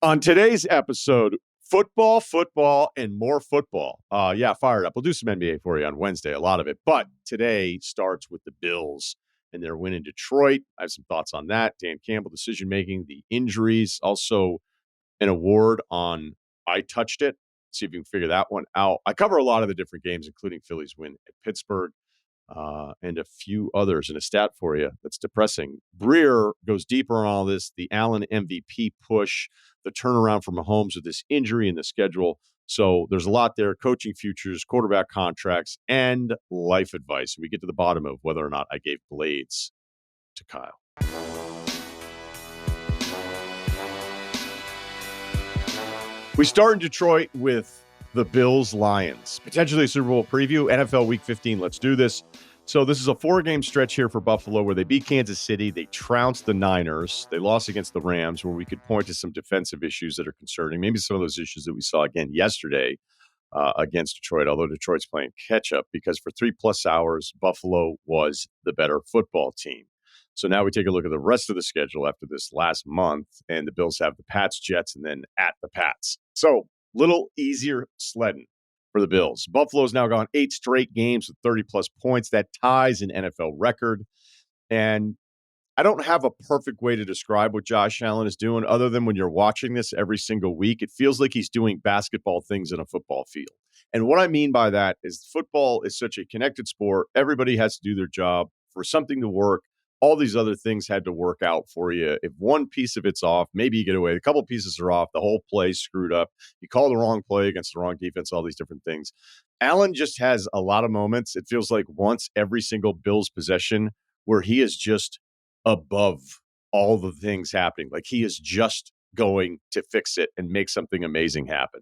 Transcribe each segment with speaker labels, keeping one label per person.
Speaker 1: On today's episode, football, and more football. Yeah, fired up. We'll do some NBA for you on Wednesday, a lot of it. But today starts with the Bills and their win in Detroit. I have some thoughts on that. Dan Campbell decision making, the injuries, also an award on I touched it. See if you can figure that one out. I cover a lot of the different games, including Philly's win at Pittsburgh. And a few others, and a stat for you that's depressing. Breer goes deeper on all this, the Allen MVP push, the turnaround for Mahomes with this injury and the schedule. So there's a lot there, coaching futures, quarterback contracts, and life advice. We get to the bottom of whether or not I gave blades to Kyle. We start in Detroit with the Bills-Lions. Potentially a Super Bowl preview, NFL Week 15. Let's do this. So this is a 4-game stretch here for Buffalo where they beat Kansas City. They trounced the Niners. They lost against the Rams, where we could point to some defensive issues that are concerning. Maybe some of those issues that we saw again yesterday against Detroit, although Detroit's playing catch-up because for 3+ hours, Buffalo was the better football team. So now we take a look at the rest of the schedule after this last month, and the Bills have the Pats, Jets, and then at the Pats. So little easier sledding for the Bills. Buffalo's now gone 8 straight games with 30-plus points. That ties an NFL record. And I don't have a perfect way to describe what Josh Allen is doing other than when you're watching this every single week, it feels like he's doing basketball things in a football field. And what I mean by that is football is such a connected sport. Everybody has to do their job for something to work. All these other things had to work out for you. If one piece of it's off, maybe you get away. A couple pieces are off. The whole play's screwed up. You call the wrong play against the wrong defense, all these different things. Allen just has a lot of moments. It feels like once every single Bills possession where he is just above all the things happening. Like he is just going to fix it and make something amazing happen.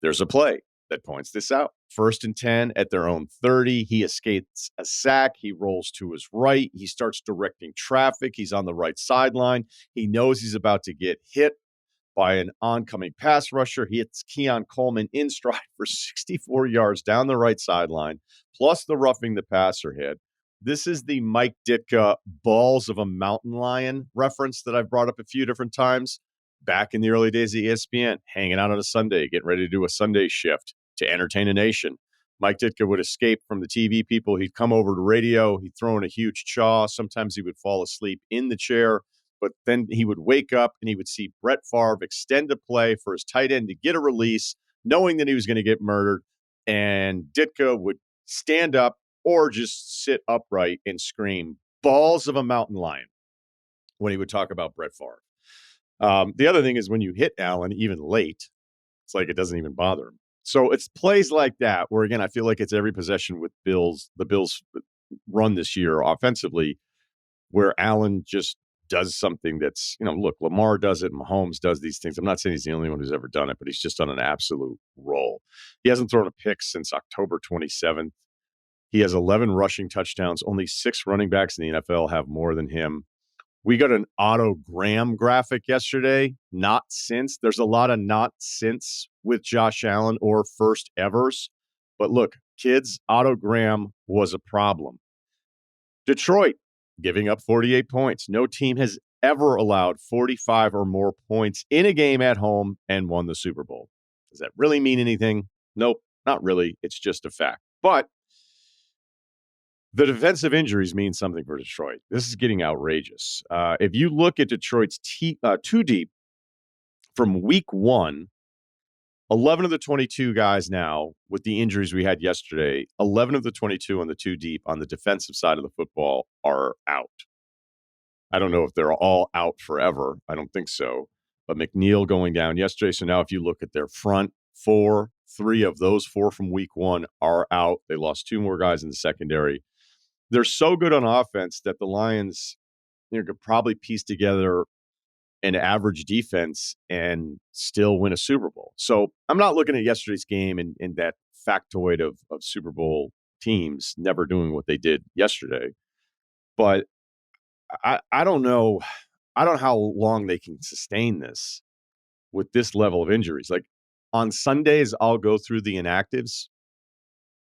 Speaker 1: There's a play that points this out. 1st and 10 at their own 30. He escapes a sack. He rolls to his right. He starts directing traffic. He's on the right sideline. He knows he's about to get hit by an oncoming pass rusher. He hits Keon Coleman in stride for 64 yards down the right sideline, plus the roughing the passer hit. This is the Mike Ditka balls of a mountain lion reference that I've brought up a few different times. Back in the early days of ESPN, hanging out on a Sunday, getting ready to do a Sunday shift to entertain a nation. Mike Ditka would escape from the TV people. He'd come over to radio. He'd throw in a huge chaw. Sometimes he would fall asleep in the chair, but then he would wake up and he would see Brett Favre extend a play for his tight end to get a release, knowing that he was going to get murdered. And Ditka would stand up or just sit upright and scream, balls of a mountain lion, when he would talk about Brett Favre. The other thing is when you hit Allen, even late, it's like it doesn't even bother him. So it's plays like that where, again, I feel like it's every possession with the Bills run this year offensively where Allen just does something that's, look, Lamar does it, Mahomes does these things. I'm not saying he's the only one who's ever done it, but he's just on an absolute roll. He hasn't thrown a pick since October 27th. He has 11 rushing touchdowns. Only 6 running backs in the NFL have more than him. We got an Otto Graham graphic yesterday. Not since. There's a lot of not since with Josh Allen or first evers. But look, kids, Otto Graham was a problem. Detroit giving up 48 points. No team has ever allowed 45 or more points in a game at home and won the Super Bowl. Does that really mean anything? Nope, not really. It's just a fact. But the defensive injuries mean something for Detroit. This is getting outrageous. If you look at Detroit's two deep from week 1, 11 of the 22 guys now with the injuries we had yesterday, 11 of the 22 on the 2 deep on the defensive side of the football are out. I don't know if they're all out forever. I don't think so. But McNeil going down yesterday. So now if you look at their front 4, 3 of those 4 from week 1 are out. They lost 2 more guys in the secondary. They're so good on offense that the Lions could probably piece together an average defense and still win a Super Bowl. So I'm not looking at yesterday's game and that factoid of Super Bowl teams never doing what they did yesterday. But I don't know. I don't know how long they can sustain this with this level of injuries. Like on Sundays, I'll go through the inactives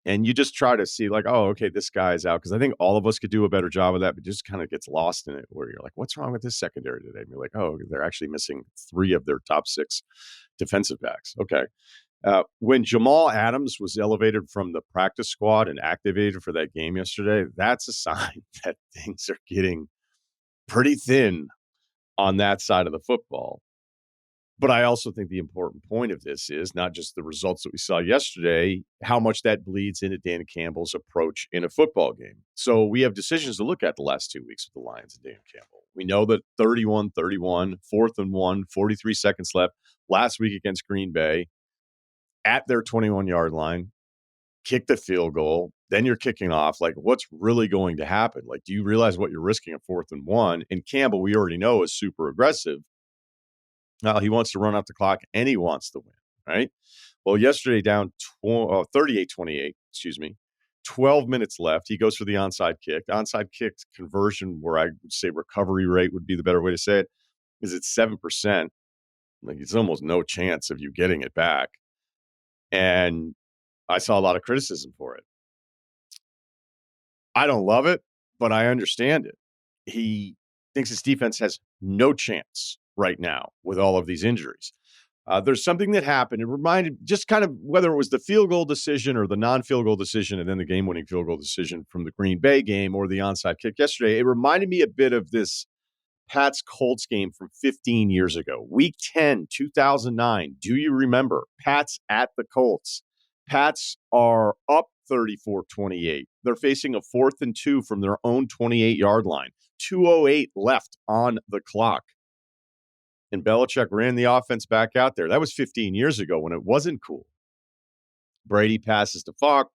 Speaker 1: And you just try to see like, oh, okay, this guy's out. Because I think all of us could do a better job of that, but just kind of gets lost in it where you're like, what's wrong with this secondary today? And you're like, oh, they're actually missing 3 of their top 6 defensive backs. Okay. When Jamal Adams was elevated from the practice squad and activated for that game yesterday, that's a sign that things are getting pretty thin on that side of the football. But I also think the important point of this is not just the results that we saw yesterday, how much that bleeds into Dan Campbell's approach in a football game. So we have decisions to look at the last 2 weeks with the Lions and Dan Campbell. We know that 31-31, 4th and 1, 43 seconds left last week against Green Bay at their 21-yard line, kick the field goal, then you're kicking off. Like, what's really going to happen? Like, do you realize what you're risking at 4th and 1? And Campbell, we already know, is super aggressive. He wants to run out the clock and he wants to win, right? Well, yesterday down 38-28, 12 minutes left. He goes for the onside kick. The onside kick conversion, where I would say recovery rate would be the better way to say it, is at 7%. Like, it's almost no chance of you getting it back. And I saw a lot of criticism for it. I don't love it, but I understand it. He thinks his defense has no chance right now with all of these injuries. There's something that happened. It reminded just kind of whether it was the field goal decision or the non-field goal decision and then the game-winning field goal decision from the Green Bay game or the onside kick yesterday. It reminded me a bit of this Pats Colts game from 15 years ago. Week 10, 2009. Do you remember? Pats at the Colts. Pats are up 34-28. They're facing a 4th and 2 from their own 28-yard line. 2:08 left on the clock. And Belichick ran the offense back out there. That was 15 years ago when it wasn't cool. Brady passes to Falk.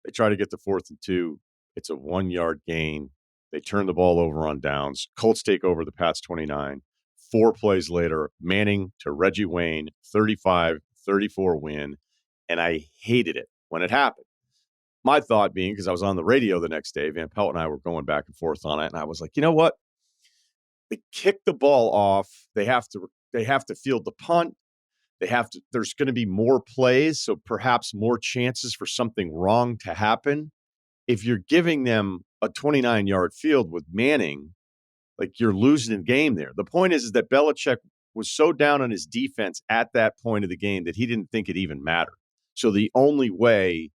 Speaker 1: They try to get the 4th and 2. It's a 1-yard gain. They turn the ball over on downs. Colts take over the Pats 29. 4 plays later, Manning to Reggie Wayne, 35-34 win. And I hated it when it happened. My thought being, because I was on the radio the next day, Van Pelt and I were going back and forth on it, and I was like, you know what? They kick the ball off. They have to field the punt. There's going to be more plays, so perhaps more chances for something wrong to happen. If you're giving them a 29-yard field with Manning, like, you're losing the game there. The point is that Belichick was so down on his defense at that point of the game that he didn't think it even mattered. So the only way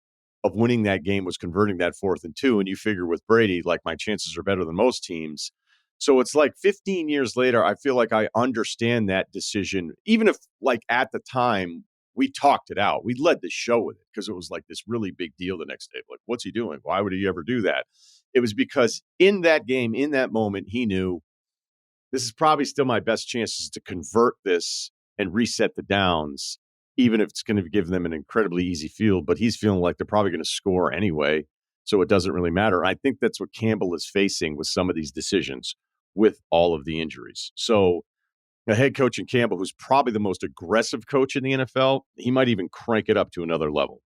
Speaker 1: of winning that game was converting that 4th and 2. And you figure with Brady, like, my chances are better than most teams. So it's like 15 years later, I feel like I understand that decision, even if, like, at the time we talked it out. We led the show with it because it was like this really big deal the next day. Like, what's he doing? Why would he ever do that? It was because in that game, in that moment, he knew this is probably still my best chances to convert this and reset the downs, even if it's going to give them an incredibly easy field. But he's feeling like they're probably going to score anyway, so it doesn't really matter. I think that's what Campbell is facing with some of these decisions with all of the injuries. So the head coach in Campbell, who's probably the most aggressive coach in the NFL, he might even crank it up to another level.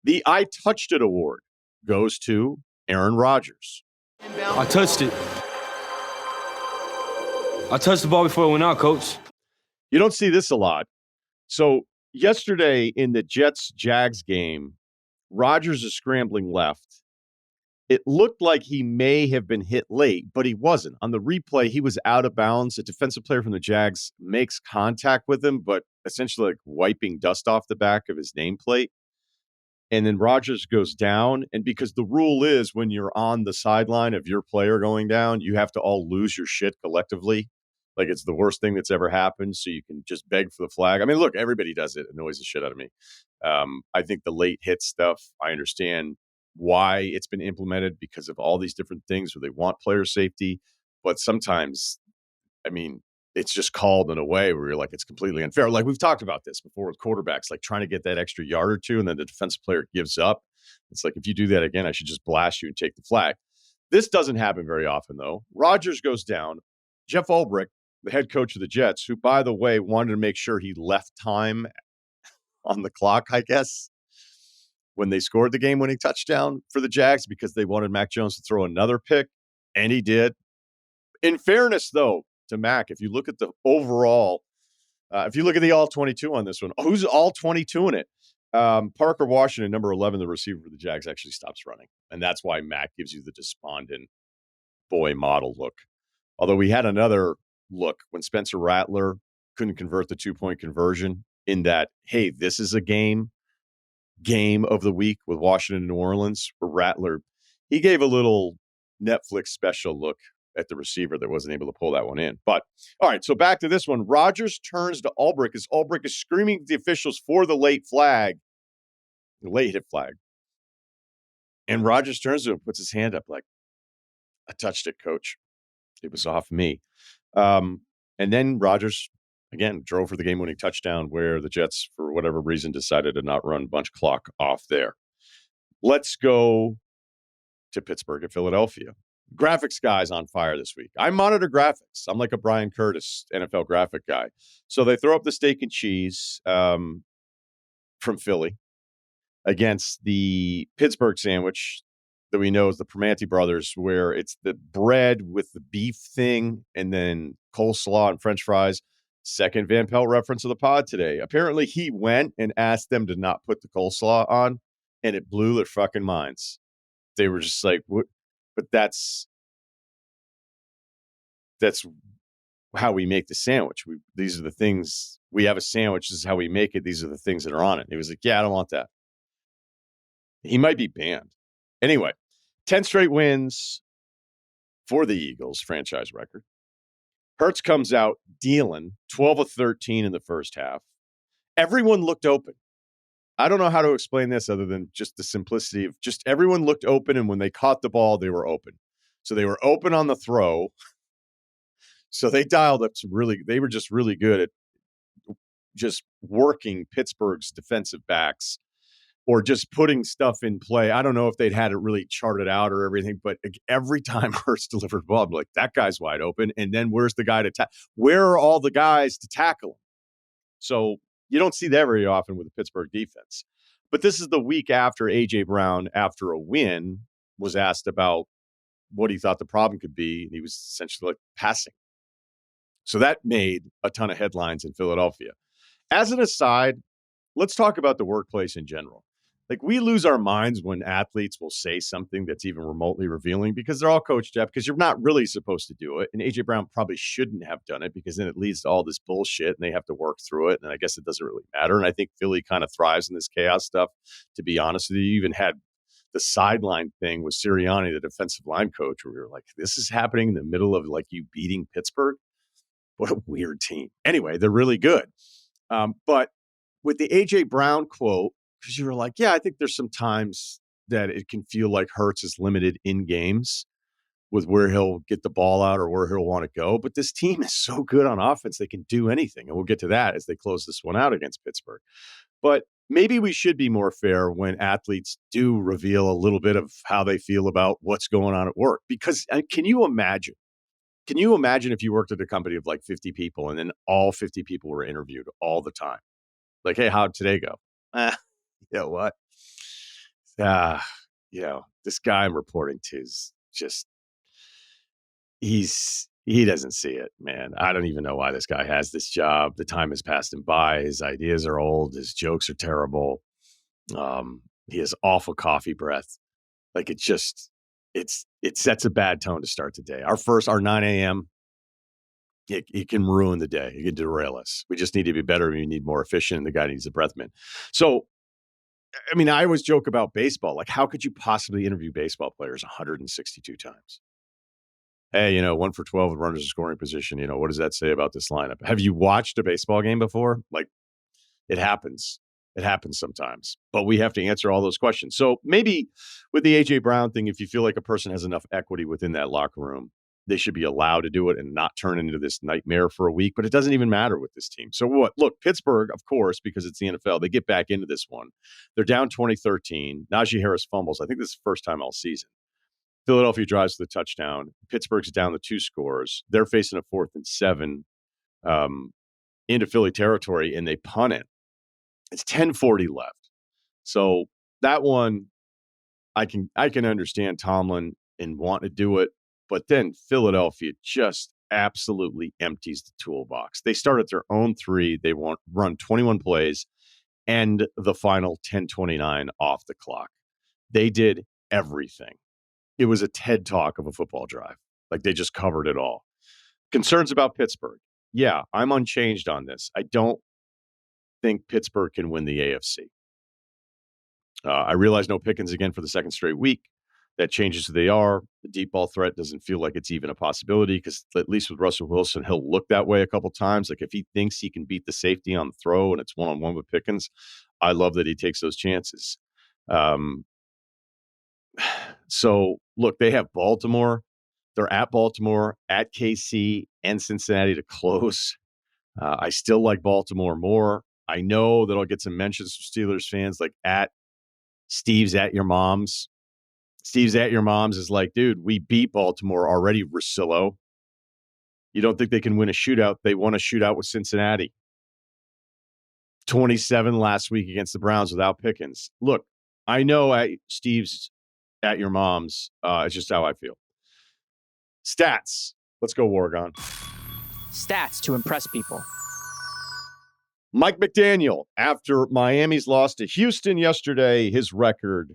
Speaker 1: The I Touched It award goes to Aaron Rodgers.
Speaker 2: I touched it. I touched the ball before it went out, Coach.
Speaker 1: You don't see this a lot. So yesterday in the Jets-Jags game, Rodgers is scrambling left. It looked like he may have been hit late, but he wasn't. On the replay, he was out of bounds. A defensive player from the Jags makes contact with him, but essentially like wiping dust off the back of his nameplate. And then Rodgers goes down. And because the rule is when you're on the sideline of your player going down, you have to all lose your shit collectively. Like, it's the worst thing that's ever happened. So you can just beg for the flag. I mean, look, everybody does it. It annoys the shit out of me. I think the late hit stuff, I understand why it's been implemented because of all these different things where they want player safety. But sometimes, I mean, it's just called in a way where you're like, it's completely unfair. Like, we've talked about this before with quarterbacks, like trying to get that extra yard or two, and then the defensive player gives up. It's like, if you do that again, I should just blast you and take the flag. This doesn't happen very often, though. Rodgers goes down. Jeff Ulbrich, the head coach of the Jets, who, by the way, wanted to make sure he left time on the clock, I guess, when they scored the game-winning touchdown for the Jags because they wanted Mac Jones to throw another pick, and he did. In fairness, though, to Mac, if you look at the overall, if you look at the all-22 on this one, who's all 22 in it? Parker Washington, number 11, the receiver for the Jags, actually stops running. And that's why Mac gives you the despondent boy model look. Although we had another look when Spencer Rattler couldn't convert the 2-point conversion in that, hey, this is a game of the week with Washington and New Orleans for Rattler. He gave a little Netflix special look at the receiver that wasn't able to pull that one in. But all right, so back to this one. Rodgers turns to Ulbrich as Ulbrich is screaming at the officials for the late hit flag. And Rodgers turns to him, puts his hand up like, I touched it, coach. It was off me. And then Rodgers, again, drove for the game-winning touchdown where the Jets, for whatever reason, decided to not run bunch clock off there. Let's go to Pittsburgh and Philadelphia. Graphics guy's on fire this week. I monitor graphics. I'm like a Brian Curtis NFL graphic guy. So they throw up the steak and cheese from Philly against the Pittsburgh sandwich that we know is the Primanti brothers, where it's the bread with the beef thing and then coleslaw and French fries. Second Van Pelt reference of the pod today. Apparently he went and asked them to not put the coleslaw on, and it blew their fucking minds. They were just like, what? But that's how we make the sandwich. These are the things. We have a sandwich. This is how we make it. These are the things that are on it. And he was like, yeah, I don't want that. He might be banned. Anyway, 10 straight wins for the Eagles, franchise record. Hurts comes out dealing 12 of 13 in the first half. Everyone looked open. I don't know how to explain this other than just the simplicity of just everyone looked open, and when they caught the ball, they were open. So they were open on the throw. So they dialed up they were just really good at just working Pittsburgh's defensive backs or just putting stuff in play. I don't know if they'd had it really charted out or everything, but every time Hurts delivered the ball, I'm like, that guy's wide open. And then where's the guy to tackle? Where are all the guys to tackle him? So you don't see that very often with the Pittsburgh defense. But this is the week after A.J. Brown, after a win, was asked about what he thought the problem could be. And he was essentially like passing. So that made a ton of headlines in Philadelphia. As an aside, let's talk about the workplace in general. Like, we lose our minds when athletes will say something that's even remotely revealing because they're all coached up, because you're not really supposed to do it. And A.J. Brown probably shouldn't have done it because then it leads to all this bullshit and they have to work through it. And I guess it doesn't really matter. And I think Philly kind of thrives in this chaos stuff, to be honest with you. You even had the sideline thing with Sirianni, the defensive line coach, where we were like, this is happening in the middle of like you beating Pittsburgh. What a weird team. Anyway, they're really good. But with the A.J. Brown quote, because you were like, yeah, I think there's some times that it can feel like Hurts is limited in games with where he'll get the ball out or where he'll want to go. But this team is so good on offense, they can do anything. And we'll get to that as they close this one out against Pittsburgh. But maybe we should be more fair when athletes do reveal a little bit of how they feel about what's going on at work. Because can you imagine if you worked at a company of like 50 people and then all 50 people were interviewed all the time? Like, hey, how'd today go? You know what? This guy I'm reporting to is just, he doesn't see it, man. I don't even know why this guy has this job. The time has passed him by. His ideas are old. His jokes are terrible. He has awful coffee breath. Like, it sets a bad tone to start the day. Our 9 a.m., it can ruin the day. It can derail us. We just need to be better. We need more efficient. And the guy needs a breath mint. So, I mean, I always joke about baseball. Like, how could you possibly interview baseball players 162 times? Hey, 1 for 12 with runners in scoring position. What does that say about this lineup? Have you watched a baseball game before? Like, it happens. It happens sometimes. But we have to answer all those questions. So maybe with the A.J. Brown thing, if you feel like a person has enough equity within that locker room, they should be allowed to do it and not turn into this nightmare for a week. But it doesn't even matter with this team. So what? Look, Pittsburgh, of course, because it's the NFL, they get back into this one. They're down 20-13. Najee Harris fumbles. I think this is the first time all season. Philadelphia drives to the touchdown. Pittsburgh's down the 2 scores. They're facing a 4th and 7 into Philly territory, and they punt it. It's 10:40 left. So that one, I can understand Tomlin and want to do it. But then Philadelphia just absolutely empties the toolbox. They start at their own 3. They run 21 plays. and the final 10:29 off the clock. They did everything. It was a TED Talk of a football drive. Like, they just covered it all. Concerns about Pittsburgh. Yeah, I'm unchanged on this. I don't think Pittsburgh can win the AFC. I realize no Pickens again for the second straight week. That changes who they are. The deep ball threat doesn't feel like it's even a possibility because at least with Russell Wilson, he'll look that way a couple times. Like if he thinks he can beat the safety on the throw and it's one-on-one with Pickens, I love that he takes those chances. So, look, they have Baltimore. They're at Baltimore, at KC, and Cincinnati to close. I still like Baltimore more. I know that I'll get some mentions from Steelers fans like at Steve's at your mom's. Steve's at your mom's is like, dude, we beat Baltimore already, Russillo. You don't think they can win a shootout? They won a shootout with Cincinnati. 27 last week against the Browns without Pickens. Look, I know Steve's at your mom's. It's just how I feel. Stats. Let's go, Wargon.
Speaker 3: Stats to impress people.
Speaker 1: Mike McDaniel, after Miami's loss to Houston yesterday, his record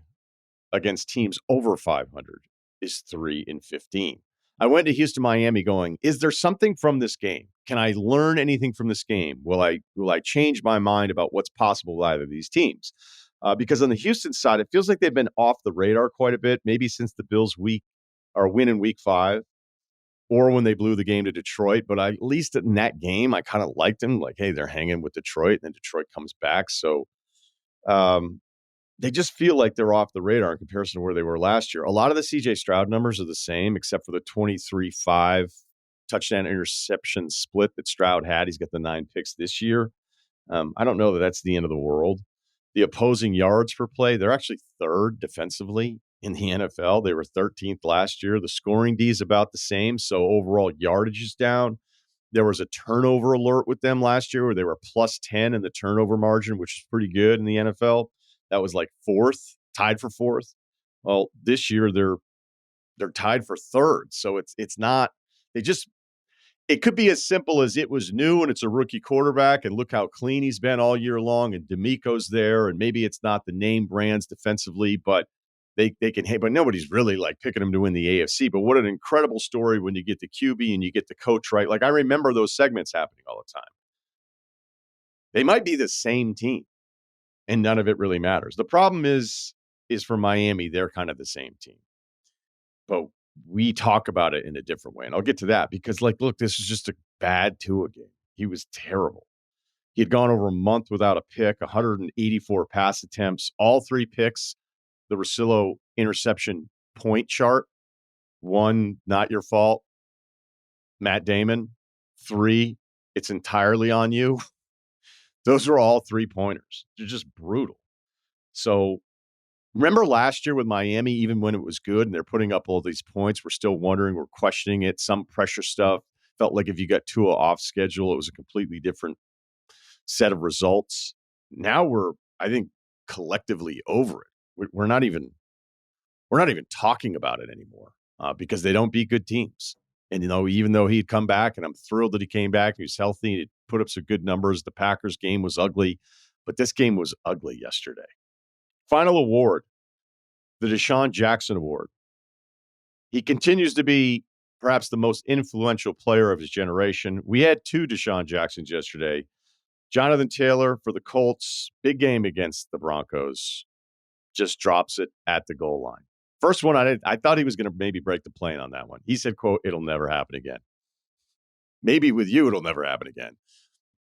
Speaker 1: against teams over 500 is 3-15. I went to Houston, Miami going, is there something from this game? Can I learn anything from this game? Will I change my mind about what's possible with either of these teams? Because on the Houston side, it feels like they've been off the radar quite a bit, maybe since the Bills win in week 5 or when they blew the game to Detroit. But at least in that game, I kind of liked them. Like, hey, they're hanging with Detroit, and then Detroit comes back. So they just feel like they're off the radar in comparison to where they were last year. A lot of the C.J. Stroud numbers are the same, except for the 23-5 touchdown interception split that Stroud had. He's got the 9 picks this year. I don't know that that's the end of the world. The opposing yards per play, they're actually third defensively in the NFL. They were 13th last year. The scoring D is about the same, so overall yardage is down. There was a turnover alert with them last year where they were plus 10 in the turnover margin, which is pretty good in the NFL. That was like tied for fourth. Well, this year they're tied for third. So it's not, it could be as simple as it was new and it's a rookie quarterback and look how clean he's been all year long and D'Amico's there. And maybe it's not the name brands defensively, but they can, but nobody's really like picking them to win the AFC. But what an incredible story when you get the QB and you get the coach right. Like I remember those segments happening all the time. They might be the same team. And none of it really matters. The problem is for Miami, they're kind of the same team. But we talk about it in a different way. And I'll get to that because, like, look, this is just a bad Tua game. He was terrible. He had gone over a month without a pick, 184 pass attempts, all 3 picks. The Russillo interception point chart. 1, not your fault. Matt Damon. 3, it's entirely on you. Those are all 3-pointers. They're just brutal. So remember last year with Miami, even when it was good and they're putting up all these points, we're still wondering, we're questioning it. Some pressure stuff. Felt like if you got Tua off schedule, it was a completely different set of results. Now we're, I think, collectively over it. We're not even talking about it anymore because they don't beat good teams. And, even though he'd come back, and I'm thrilled that he came back, he was healthy, he put up some good numbers. The Packers game was ugly, but this game was ugly yesterday. Final award, the Deshaun Jackson Award. He continues to be perhaps the most influential player of his generation. We had 2 Deshaun Jacksons yesterday. Jonathan Taylor for the Colts, big game against the Broncos, just drops it at the goal line. First one, I thought he was going to maybe break the plane on that one. He said, quote, it'll never happen again. Maybe with you, it'll never happen again.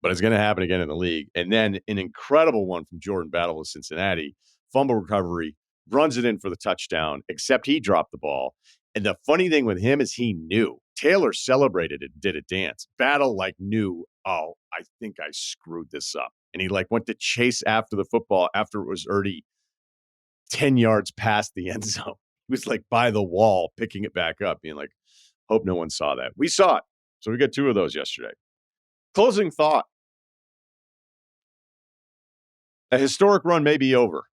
Speaker 1: But it's going to happen again in the league. And then an incredible one from Jordan Battle of Cincinnati. Fumble recovery, runs it in for the touchdown, except he dropped the ball. And the funny thing with him is he knew. Taylor celebrated it, did a dance. Battle knew, oh, I think I screwed this up. And he went to chase after the football after it was already 10 yards past the end zone. He was by the wall, picking it back up, being hope no one saw that. We saw it. So we got 2 of those yesterday. Closing thought. A historic run may be over.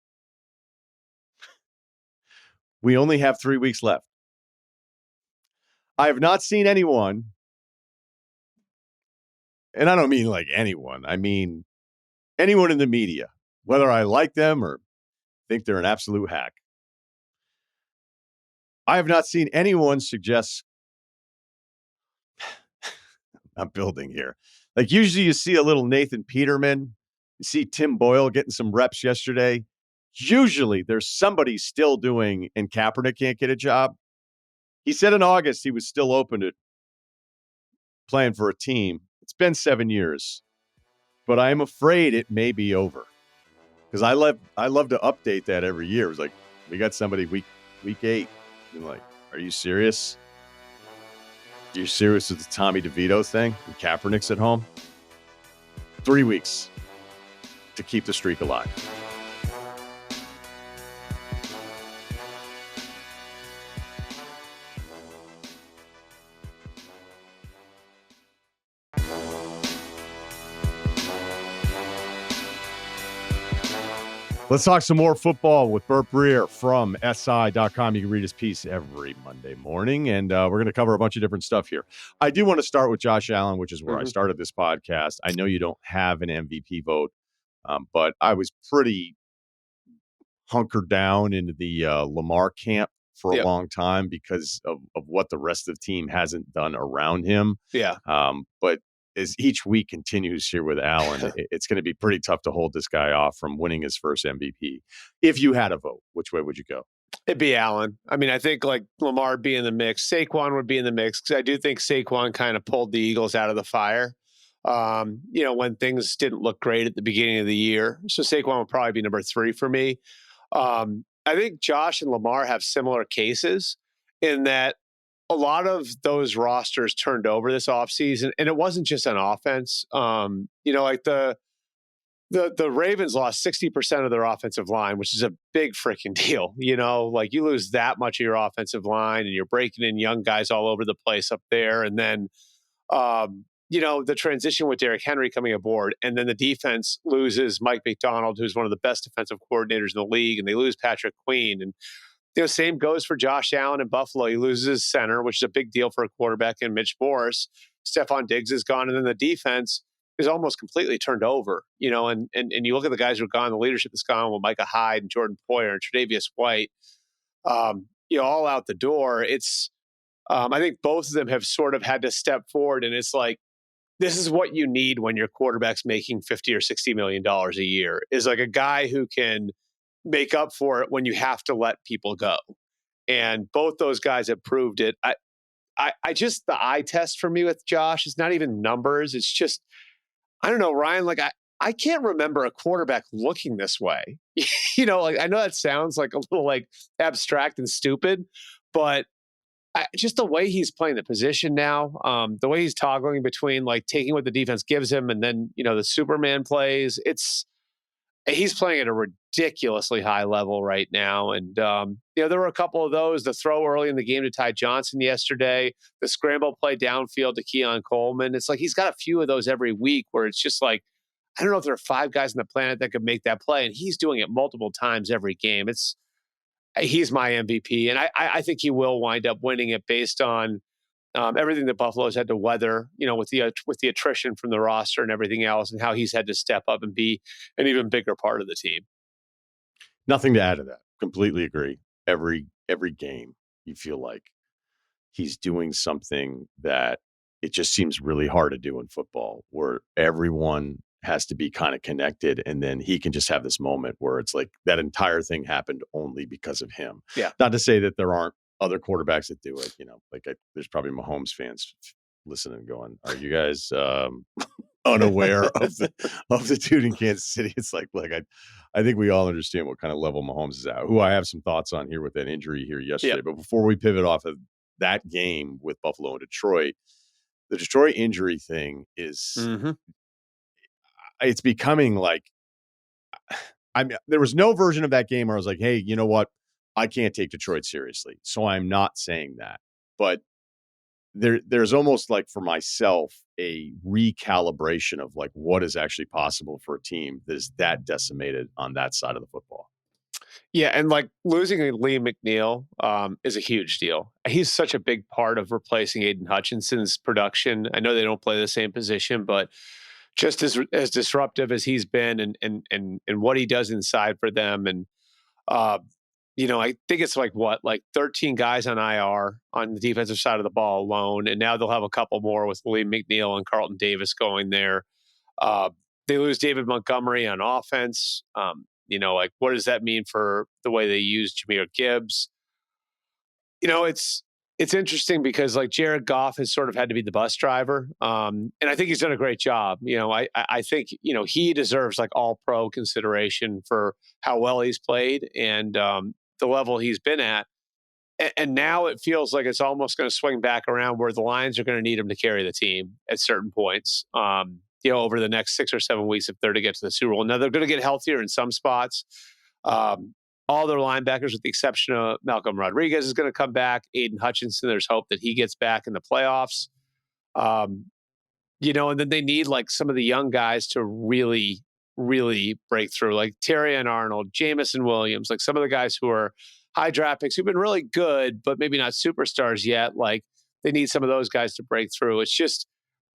Speaker 1: We only have 3 weeks left. I have not seen anyone, and I don't mean anyone, I mean anyone in the media whether I like them or think they're an absolute hack. I have not seen anyone suggest I'm building here. Like usually you see a little Nathan Peterman, you see Tim Boyle getting some reps yesterday. Usually there's somebody still doing, and Kaepernick can't get a job. He said in August he was still open to playing for a team. It's been 7 years, but I am afraid it may be over because I love to update that every year. It was like, we got somebody week 8. I'm like, are you serious? Are you serious with the Tommy DeVito thing? And Kaepernick's at home? 3 weeks to keep the streak alive. Let's talk some more football with Breer from SI.com. You can read his piece every Monday morning, and we're going to cover a bunch of different stuff here. I do want to start with Josh Allen, which is where I started this podcast. I know you don't have an MVP vote, but I was pretty hunkered down into the Lamar camp for a long time because of what the rest of the team hasn't done around him.
Speaker 4: Yeah.
Speaker 1: But as each week continues here with Allen, it's going to be pretty tough to hold this guy off from winning his first MVP. If you had a vote, which way would you go?
Speaker 4: It'd be Allen. I mean, I think like Lamar would be in the mix. Saquon would be in the mix because I do think Saquon kind of pulled the Eagles out of the fire, when things didn't look great at the beginning of the year. So Saquon would probably be number 3 for me. I think Josh and Lamar have similar cases in that a lot of those rosters turned over this offseason, and it wasn't just on offense. Like the Ravens lost 60% of their offensive line, which is a big freaking deal. Like you lose that much of your offensive line and you're breaking in young guys all over the place up there. And then, the transition with Derrick Henry coming aboard, and then the defense loses Mike McDonald, who's one of the best defensive coordinators in the league, and they lose Patrick Queen. And same goes for Josh Allen in Buffalo. He loses his center, which is a big deal for a quarterback in Mitch Morse. Stephon Diggs is gone, and then the defense is almost completely turned over. And you look at the guys who are gone, the leadership that's gone with Micah Hyde and Jordan Poyer and Tre'Davious White, all out the door. It's I think both of them have sort of had to step forward, and it's like, this is what you need when your quarterback's making $50 or $60 million a year, is like a guy who can make up for it when you have to let people go. And both those guys have proved it. I just, the eye test for me with Josh is not even numbers. It's just, I don't know, Ryan, like I can't remember a quarterback looking this way. Like I know that sounds like a little like abstract and stupid, but just the way he's playing the position now, the way he's toggling between like taking what the defense gives him and then, the Superman plays, he's playing at a ridiculously high level right now. And, there were a couple of those, the throw early in the game to Ty Johnson yesterday, the scramble play downfield to Keon Coleman. It's like he's got a few of those every week where it's just like, I don't know if there are 5 guys on the planet that could make that play. And he's doing it multiple times every game. He's my MVP. And I think he will wind up winning it based on everything that Buffalo's had to weather, with the attrition from the roster and everything else, and how he's had to step up and be an even bigger part of the team.
Speaker 1: Nothing to add to that. Completely agree. Every game, you feel like he's doing something that it just seems really hard to do in football, where everyone has to be kind of connected, and then he can just have this moment where it's like that entire thing happened only because of him.
Speaker 4: Yeah.
Speaker 1: Not to say that there aren't other quarterbacks that do it, there's probably Mahomes fans listening going, are you guys unaware of the dude in Kansas City? It's like, I think we all understand what kind of level Mahomes is at, who I have some thoughts on here with that injury here yesterday.
Speaker 4: Yep.
Speaker 1: But before we pivot off of that game with Buffalo and Detroit, the Detroit injury thing is, it's becoming like, there was no version of that game where I was like, hey, you know what? I can't take Detroit seriously. So I'm not saying that. But there's almost like for myself a recalibration of like what is actually possible for a team that is that decimated on that side of the football.
Speaker 4: Yeah, and like losing Liam McNeil is a huge deal. He's such a big part of replacing Aiden Hutchinson's production. I know they don't play the same position, but just as disruptive as he's been, and what he does inside for them. And I think it's like 13 guys on IR on the defensive side of the ball alone, and now they'll have a couple more with William McNeil and Carlton Davis going there. Uh, they lose David Montgomery on offense. What does that mean for the way they use Jahmyr Gibbs? It's interesting because like Jared Goff has sort of had to be the bus driver, and I think he's done a great job. I think he deserves like all pro consideration for how well he's played and the level he's been at. And now it feels like it's almost going to swing back around where the Lions are going to need him to carry the team at certain points. Over the next 6 or 7 weeks if they're to get to the Super Bowl. Now they're going to get healthier in some spots. All their linebackers, with the exception of Malcolm Rodriguez, is going to come back. Aiden Hutchinson, there's hope that he gets back in the playoffs. And then they need like some of the young guys to really, really break through, like Terry and Arnold, Jamison Williams, like some of the guys who are high draft picks who've been really good, but maybe not superstars yet. Like they need some of those guys to break through.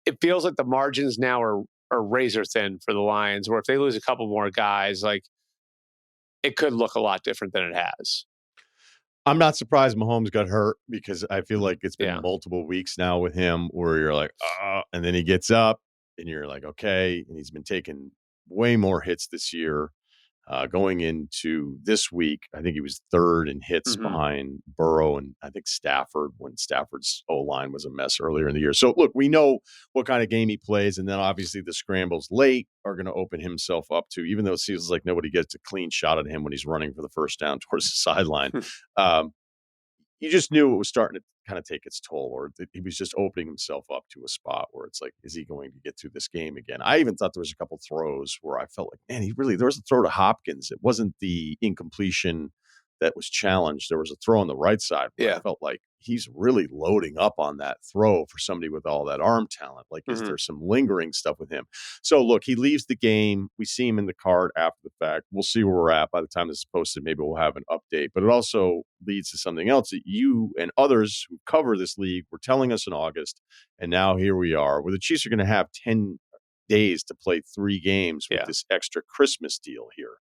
Speaker 4: It feels like the margins now are razor thin for the Lions, where if they lose a couple more guys, like it could look a lot different than it has.
Speaker 1: I'm not surprised Mahomes got hurt because I feel like it's been
Speaker 4: Yeah.
Speaker 1: multiple weeks now with him where you're like, and then he gets up and you're like, okay. And he's been taking way more hits this year. Going into this week, I think he was third in hits behind Burrow and I think Stafford when Stafford's O-line was a mess earlier in the year. So, look, we know what kind of game he plays, and then obviously the scrambles late are going to open himself up to, even though it seems like nobody gets a clean shot at him when he's running for the first down towards the sideline. You just knew it was starting to kind of take its toll, or that he was just opening himself up to a spot where it's like, is he going to get through this game again? I even thought there was a couple throws where I felt like, man, there was a throw to Hopkins. It wasn't the incompletion that was challenged. There was a throw on the right side where I felt like he's really loading up on that throw for somebody with all that arm talent. Like, is there some lingering stuff with him? So, look, he leaves the game. We see him in the card after the fact. We'll see where we're at by the time this is posted. Maybe we'll have an update. But it also leads to something else that you and others who cover this league were telling us in August. And now here we are, where the Chiefs are going to have 10 days to play 3 games with this extra Christmas deal here.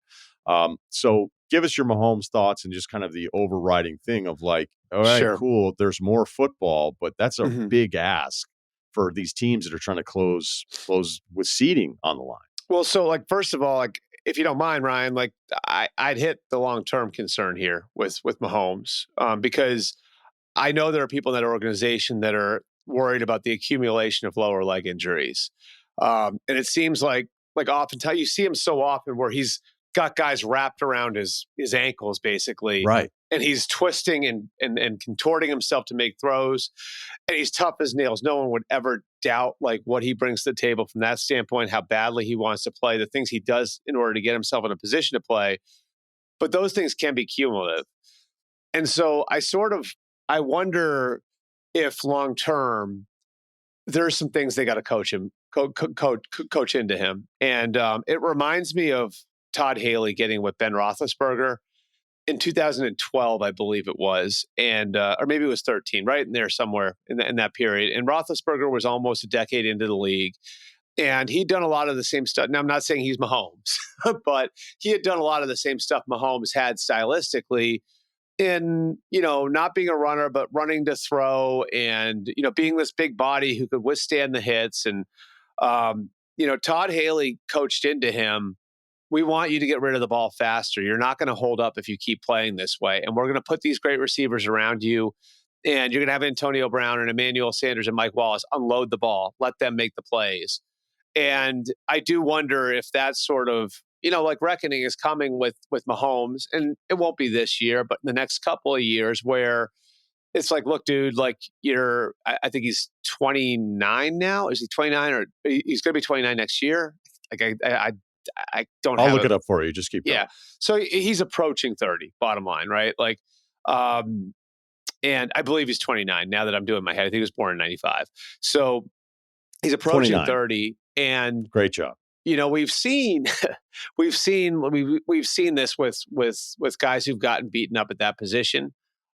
Speaker 1: So give us your Mahomes thoughts and just kind of the overriding thing of like, all right, cool, there's more football, but that's a big ask for these teams that are trying to close with seeding on the line.
Speaker 4: Well, so like, first of all, like, if you don't mind, Ryan, like I'd hit the long-term concern here with Mahomes, because I know there are people in that organization that are worried about the accumulation of lower leg injuries. And it seems like oftentimes you see him so often where he's got guys wrapped around his ankles basically.
Speaker 1: Right.
Speaker 4: And he's twisting and contorting himself to make throws. And he's tough as nails. No one would ever doubt like what he brings to the table from that standpoint, how badly he wants to play, the things he does in order to get himself in a position to play. But those things can be cumulative. And so I wonder if long term there's some things they got to coach into him. And it reminds me of Todd Haley getting with Ben Roethlisberger in 2012, I believe it was, and or maybe it was 13, right in there somewhere in that period. And Roethlisberger was almost a decade into the league, and he'd done a lot of the same stuff. Now, I'm not saying he's Mahomes, but he had done a lot of the same stuff Mahomes had stylistically in, not being a runner, but running to throw and, being this big body who could withstand the hits. And, Todd Haley coached into him, we want you to get rid of the ball faster. You're not going to hold up if you keep playing this way. And we're going to put these great receivers around you. And you're going to have Antonio Brown and Emmanuel Sanders and Mike Wallace unload the ball. Let them make the plays. And I do wonder if that sort of, like reckoning is coming with Mahomes. And it won't be this year, but in the next couple of years where it's like, look, dude, like I think he's 29 now. Is he 29 or he's going to be 29 next year? Like I don't
Speaker 1: I'll look it up for you. Just keep going.
Speaker 4: Yeah. So he's approaching 30, bottom line, right? Like, and I believe he's 29 now that I'm doing my head. I think he was born in 95. So he's approaching
Speaker 1: 29.
Speaker 4: 30 and
Speaker 1: great job.
Speaker 4: We've seen this with guys who've gotten beaten up at that position.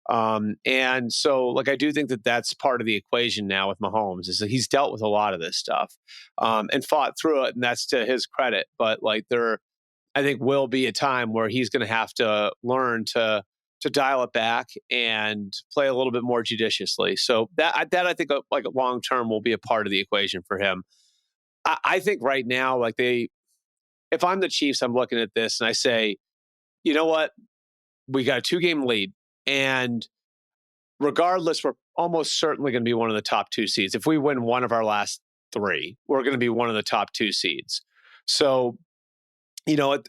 Speaker 4: And so, like, I do think that that's part of the equation now with Mahomes is that he's dealt with a lot of this stuff and fought through it, and that's to his credit. But like, I think will be a time where he's going to have to learn to dial it back and play a little bit more judiciously. So that I think like long term will be a part of the equation for him. I think right now, like if I'm the Chiefs, I'm looking at this and I say, you know what, we got a 2-game lead, and regardless, we're almost certainly going to be one of the top 2 seeds. If we win one of our last 3, we're going to be one of the top 2 seeds. So,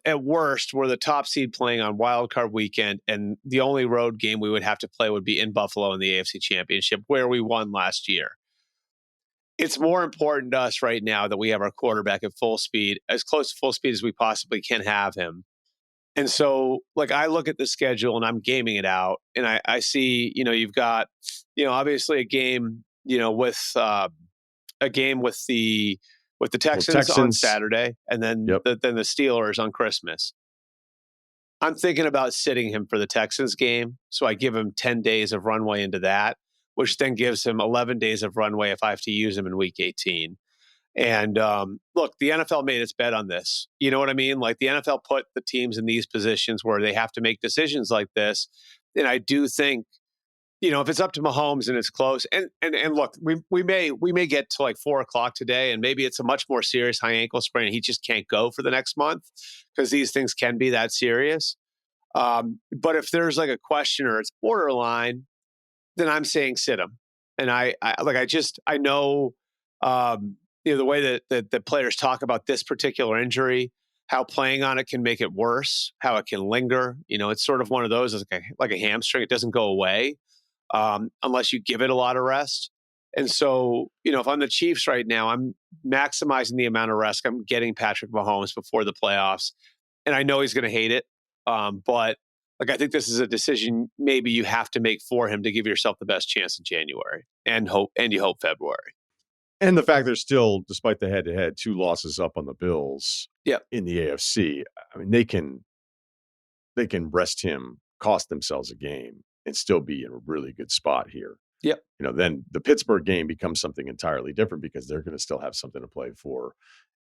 Speaker 4: at worst, we're the top seed playing on Wild Card weekend, and the only road game we would have to play would be in Buffalo in the AFC Championship, where we won last year. It's more important to us right now that we have our quarterback at full speed, as close to full speed as we possibly can have him. And so, like, I look at the schedule and I'm gaming it out, and I see, you've got, obviously a game, with the Texans on Saturday, and then then the Steelers on Christmas. I'm thinking about sitting him for the Texans game, so I give him 10 days of runway into that, which then gives him 11 days of runway if I have to use him in Week 18. And look, the NFL made its bet on this. You know what I mean? Like, the NFL put the teams in these positions where they have to make decisions like this. And I do think, if it's up to Mahomes and it's close, and look, we may get to like 4:00 today, and maybe it's a much more serious high ankle sprain, and he just can't go for the next month because these things can be that serious. But if there's like a question or it's borderline, then I'm saying sit him. And I know, the way that the players talk about this particular injury, how playing on it can make it worse, how it can linger. It's sort of one of those, like a hamstring. It doesn't go away unless you give it a lot of rest. And so, if I'm the Chiefs right now, I'm maximizing the amount of rest I'm getting Patrick Mahomes before the playoffs. And I know he's going to hate it. But like, I think this is a decision maybe you have to make for him to give yourself the best chance in January and you hope February.
Speaker 1: And the fact there's still, despite the head-to-head, 2 losses up on the Bills in the AFC. I mean, they can rest him, cost themselves a game, and still be in a really good spot here.
Speaker 4: Yep.
Speaker 1: Then the Pittsburgh game becomes something entirely different because they're going to still have something to play for.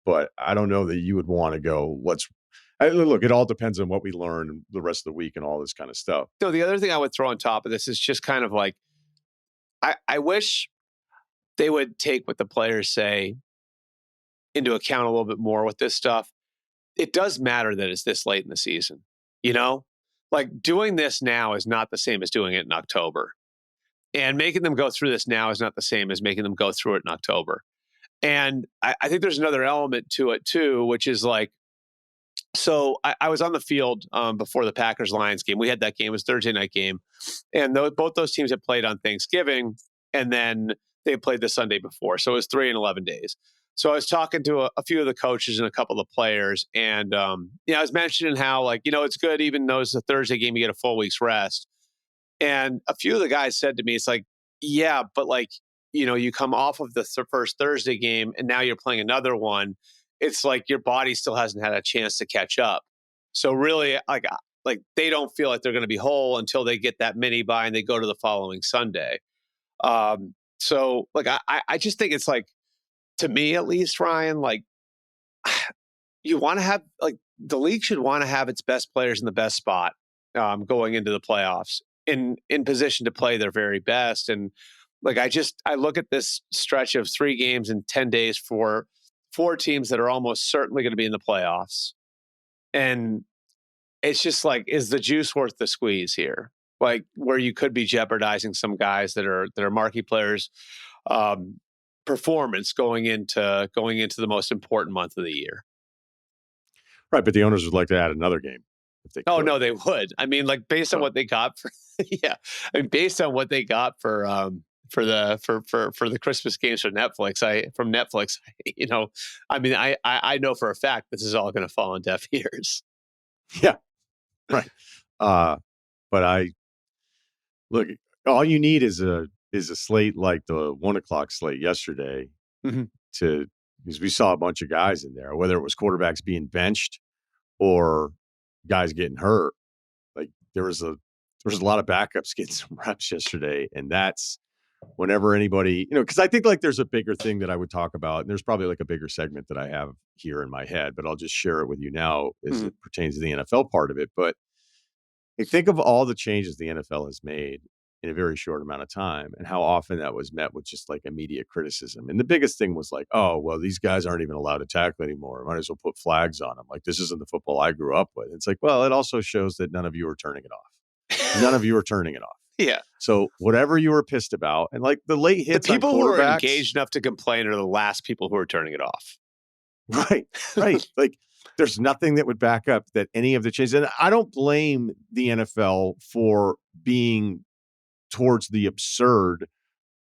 Speaker 1: But I don't know that you would want to go, look, it all depends on what we learn the rest of the week and all this kind of stuff.
Speaker 4: So the other thing I would throw on top of this is just kind of like, I wish they would take what the players say into account a little bit more with this stuff. It does matter that it's this late in the season, like doing this now is not the same as doing it in October, and making them go through this now is not the same as making them go through it in October. And I think there's another element to it too, which is like, so I was on the field before the Packers-Lions game. We had that game. It was a Thursday night game. And both those teams had played on Thanksgiving, and then they played the Sunday before. So it was 3 and 11 days. So I was talking to a few of the coaches and a couple of the players. And, I was mentioning how, like, it's good, even though it's a Thursday game, you get a full week's rest. And a few of the guys said to me, it's like, yeah, but like, you come off of the first Thursday game and now you're playing another one. It's like your body still hasn't had a chance to catch up. So really, like they don't feel like they're going to be whole until they get that mini bye and they go to the following Sunday. So like, I just think it's like, to me at least, Ryan, like, you want to have, like, the league should want to have its best players in the best spot going into the playoffs in position to play their very best. And like, I look at this stretch of 3 games in 10 days for 4 teams that are almost certainly going to be in the playoffs. And it's just like, is the juice worth the squeeze here? Like, where you could be jeopardizing some guys that are marquee players performance going into the most important month of the year.
Speaker 1: Right. But the owners would like to add another game. If they could.
Speaker 4: No, they would. I mean, like, based on what they got for, based on what they got for the Christmas games from Netflix, I know for a fact this is all going to fall on deaf ears.
Speaker 1: Yeah. Right. But look, all you need is a slate like the 1:00 slate yesterday because we saw a bunch of guys in there, whether it was quarterbacks being benched or guys getting hurt. Like there was was a lot of backups getting some reps yesterday. And that's whenever anybody, because I think like there's a bigger thing that I would talk about. And there's probably like a bigger segment that I have here in my head, but I'll just share it with you now as it pertains to the NFL part of it. But think of all the changes the NFL has made in a very short amount of time and how often that was met with just like immediate criticism. And the biggest thing was like, oh, well, these guys aren't even allowed to tackle anymore. Might as well put flags on them. Like, this isn't the football I grew up with. It's like, well, it also shows that none of you are turning it off. None of you are turning it off.
Speaker 4: Yeah.
Speaker 1: So whatever you were pissed about, and like the late hits,
Speaker 4: the people
Speaker 1: on
Speaker 4: who are engaged enough to complain are the last people who are turning it off.
Speaker 1: Right. Like there's nothing that would back up that any of the changes. And I don't blame the NFL for being towards the absurd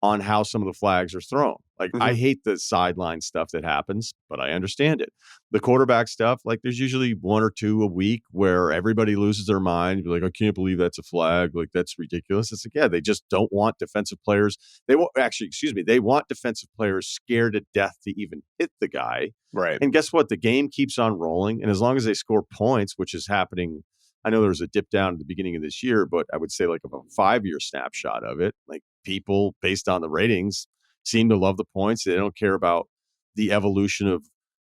Speaker 1: on how some of the flags are thrown. Like I hate the sideline stuff that happens, but I understand it. The quarterback stuff, like there's usually one or two a week where everybody loses their mind. Be like, I can't believe that's a flag. Like that's ridiculous. It's like, yeah, they just don't want defensive players. They want defensive players scared to death to even hit the guy.
Speaker 4: Right.
Speaker 1: And guess what? The game keeps on rolling. And as long as they score points, which is happening, I know there was a dip down at the beginning of this year, but I would say like a 5-year snapshot of it, like people based on the ratings seem to love the points. They don't care about the evolution of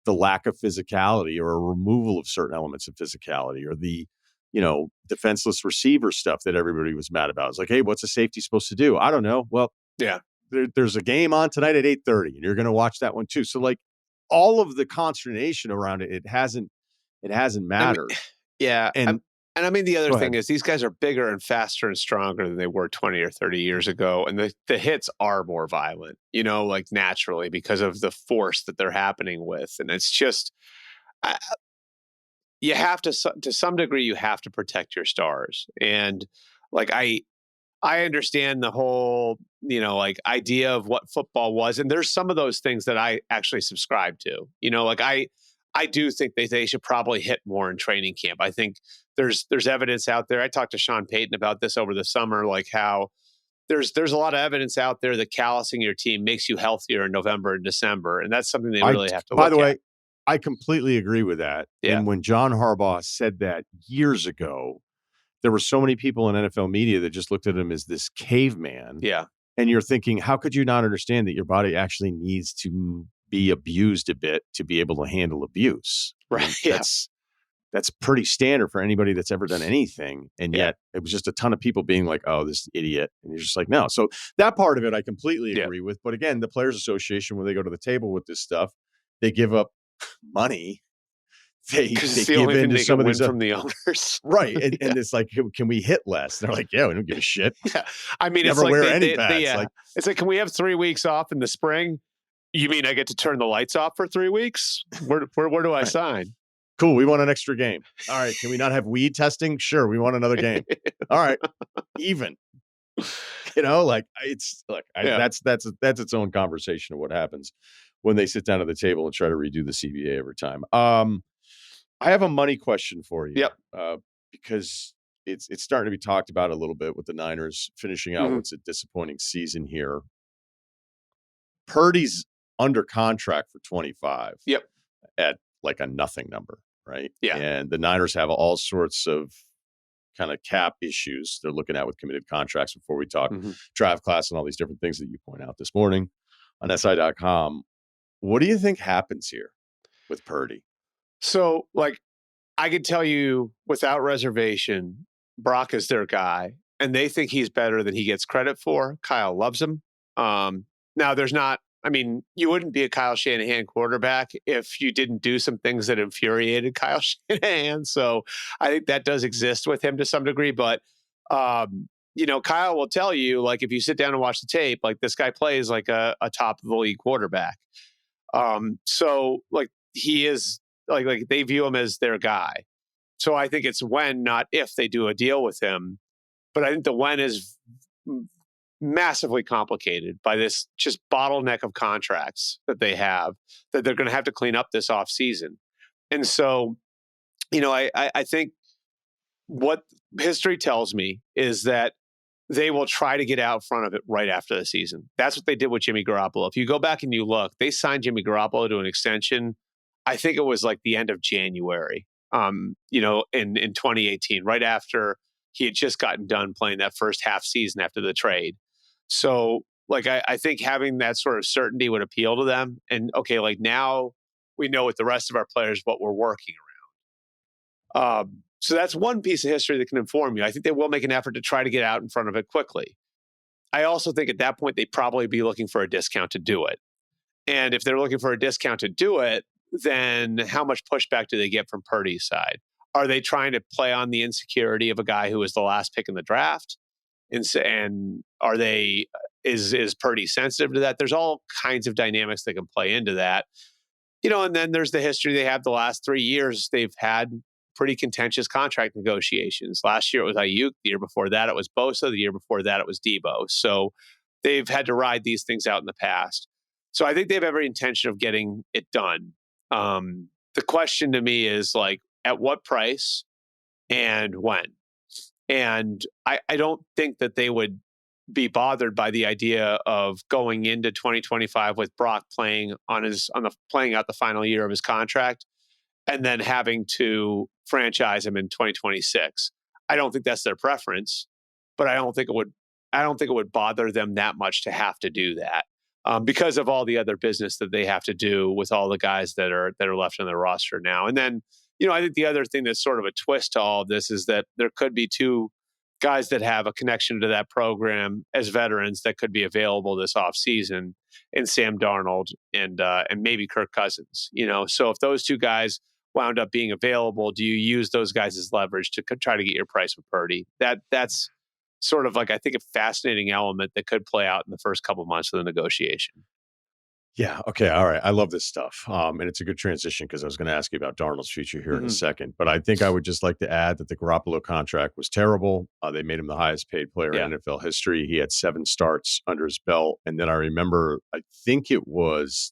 Speaker 1: the lack of physicality or a removal of certain elements of physicality or the, defenseless receiver stuff that everybody was mad about. It's like, hey, what's a safety supposed to do? I don't know. Well,
Speaker 4: yeah,
Speaker 1: there's a game on tonight at 8:30 and you're going to watch that one too. So like all of the consternation around it, it hasn't mattered.
Speaker 4: And I mean, the other thing is these guys are bigger and faster and stronger than they were 20 or 30 years ago. And the hits are more violent, like naturally because of the force that they're happening with. And it's just, you have to some degree, you have to protect your stars. And like, I understand the whole, idea of what football was. And there's some of those things that I actually subscribe to, I do think they should probably hit more in training camp. I think there's evidence out there. I talked to Sean Payton about this over the summer, like how there's a lot of evidence out there that callousing your team makes you healthier in November and December. And that's something they really have to look at. By the way,
Speaker 1: I completely agree with that. Yeah. And when John Harbaugh said that years ago, there were so many people in NFL media that just looked at him as this caveman.
Speaker 4: Yeah.
Speaker 1: And you're thinking, how could you not understand that your body actually needs to be abused a bit to be able to handle abuse?
Speaker 4: Right.
Speaker 1: I mean, that's pretty standard for anybody that's ever done anything. And yet it was just a ton of people being like, oh, this idiot. And you're just like, no. So that part of it, I completely agree with. But again, the Players Association, when they go to the table with this stuff, they give up money. They give in to some of these
Speaker 4: from the owners.
Speaker 1: Right. And it's like, can we hit less? They're like, yeah, we don't give a shit.
Speaker 4: Yeah. I mean,
Speaker 1: never
Speaker 4: it's like
Speaker 1: wear any pads.
Speaker 4: It's like, can we have 3 weeks off in the spring? You mean I get to turn the lights off for 3 weeks? Where do I sign?
Speaker 1: Cool. We want an extra game. All right. Can we not have weed testing? Sure. We want another game. All right. Even. That's its own conversation of what happens when they sit down at the table and try to redo the CBA every time. I have a money question for you.
Speaker 4: Yep.
Speaker 1: Because it's starting to be talked about a little bit with the Niners finishing out what's a disappointing season here. Purdy's under contract for 25.
Speaker 4: Yep.
Speaker 1: At like a nothing number, right?
Speaker 4: Yeah.
Speaker 1: And the Niners have all sorts of kind of cap issues they're looking at with committed contracts before we talk draft class and all these different things that you point out this morning on SI.com. What do you think happens here with Purdy?
Speaker 4: So, I can tell you without reservation, Brock is their guy, and they think he's better than he gets credit for. Kyle loves him. Now, you wouldn't be a Kyle Shanahan quarterback if you didn't do some things that infuriated Kyle Shanahan. So I think that does exist with him to some degree. But, Kyle will tell you, if you sit down and watch the tape, this guy plays like a top of the league quarterback. So he is they view him as their guy. So I think it's when, not if, they do a deal with him. But I think the when is massively complicated by this just bottleneck of contracts that they have that they're going to have to clean up this off season. And so, I think what history tells me is that they will try to get out front of it right after the season. That's what they did with Jimmy Garoppolo. If you go back and you look, they signed Jimmy Garoppolo to an extension. I think it was the end of January, in 2018, right after he had just gotten done playing that first half season after the trade. So, like, I think having that sort of certainty would appeal to them. And okay, like now we know with the rest of our players what we're working around. So that's one piece of history that can inform you. I think they will make an effort to try to get out in front of it quickly. I also think at that point they'd probably be looking for a discount to do it. And if they're looking for a discount to do it, then how much pushback do they get from Purdy's side? Are they trying to play on the insecurity of a guy who was the last pick in the draft? And are they is Purdy sensitive to that? There's all kinds of dynamics that can play into that. And then there's the history they have the last 3 years. They've had pretty contentious contract negotiations. Last year it was Ayuk. The year before that it was Bosa. The year before that it was Debo. So they've had to ride these things out in the past. So I think they have every intention of getting it done. The question to me is like, at what price and when? And I don't think that they would be bothered by the idea of going into 2025 with Brock playing playing out the final year of his contract and then having to franchise him in 2026. I don't think that's their preference, but I don't think it would bother them that much to have to do that. Because of all the other business that they have to do with all the guys that are left on their roster now. And then, I think the other thing that's sort of a twist to all of this is that there could be two guys that have a connection to that program as veterans that could be available this offseason in Sam Darnold and maybe Kirk Cousins. So if those two guys wound up being available, do you use those guys as leverage to try to get your price with Purdy? That's sort of like, I think, a fascinating element that could play out in the first couple of months of the negotiation.
Speaker 1: Yeah. Okay. All right. I love this stuff. And it's a good transition because I was going to ask you about Darnold's future here in a second. But I think I would just like to add that the Garoppolo contract was terrible. They made him the highest paid player in NFL history. He had 7 starts under his belt. And then I remember, I think it was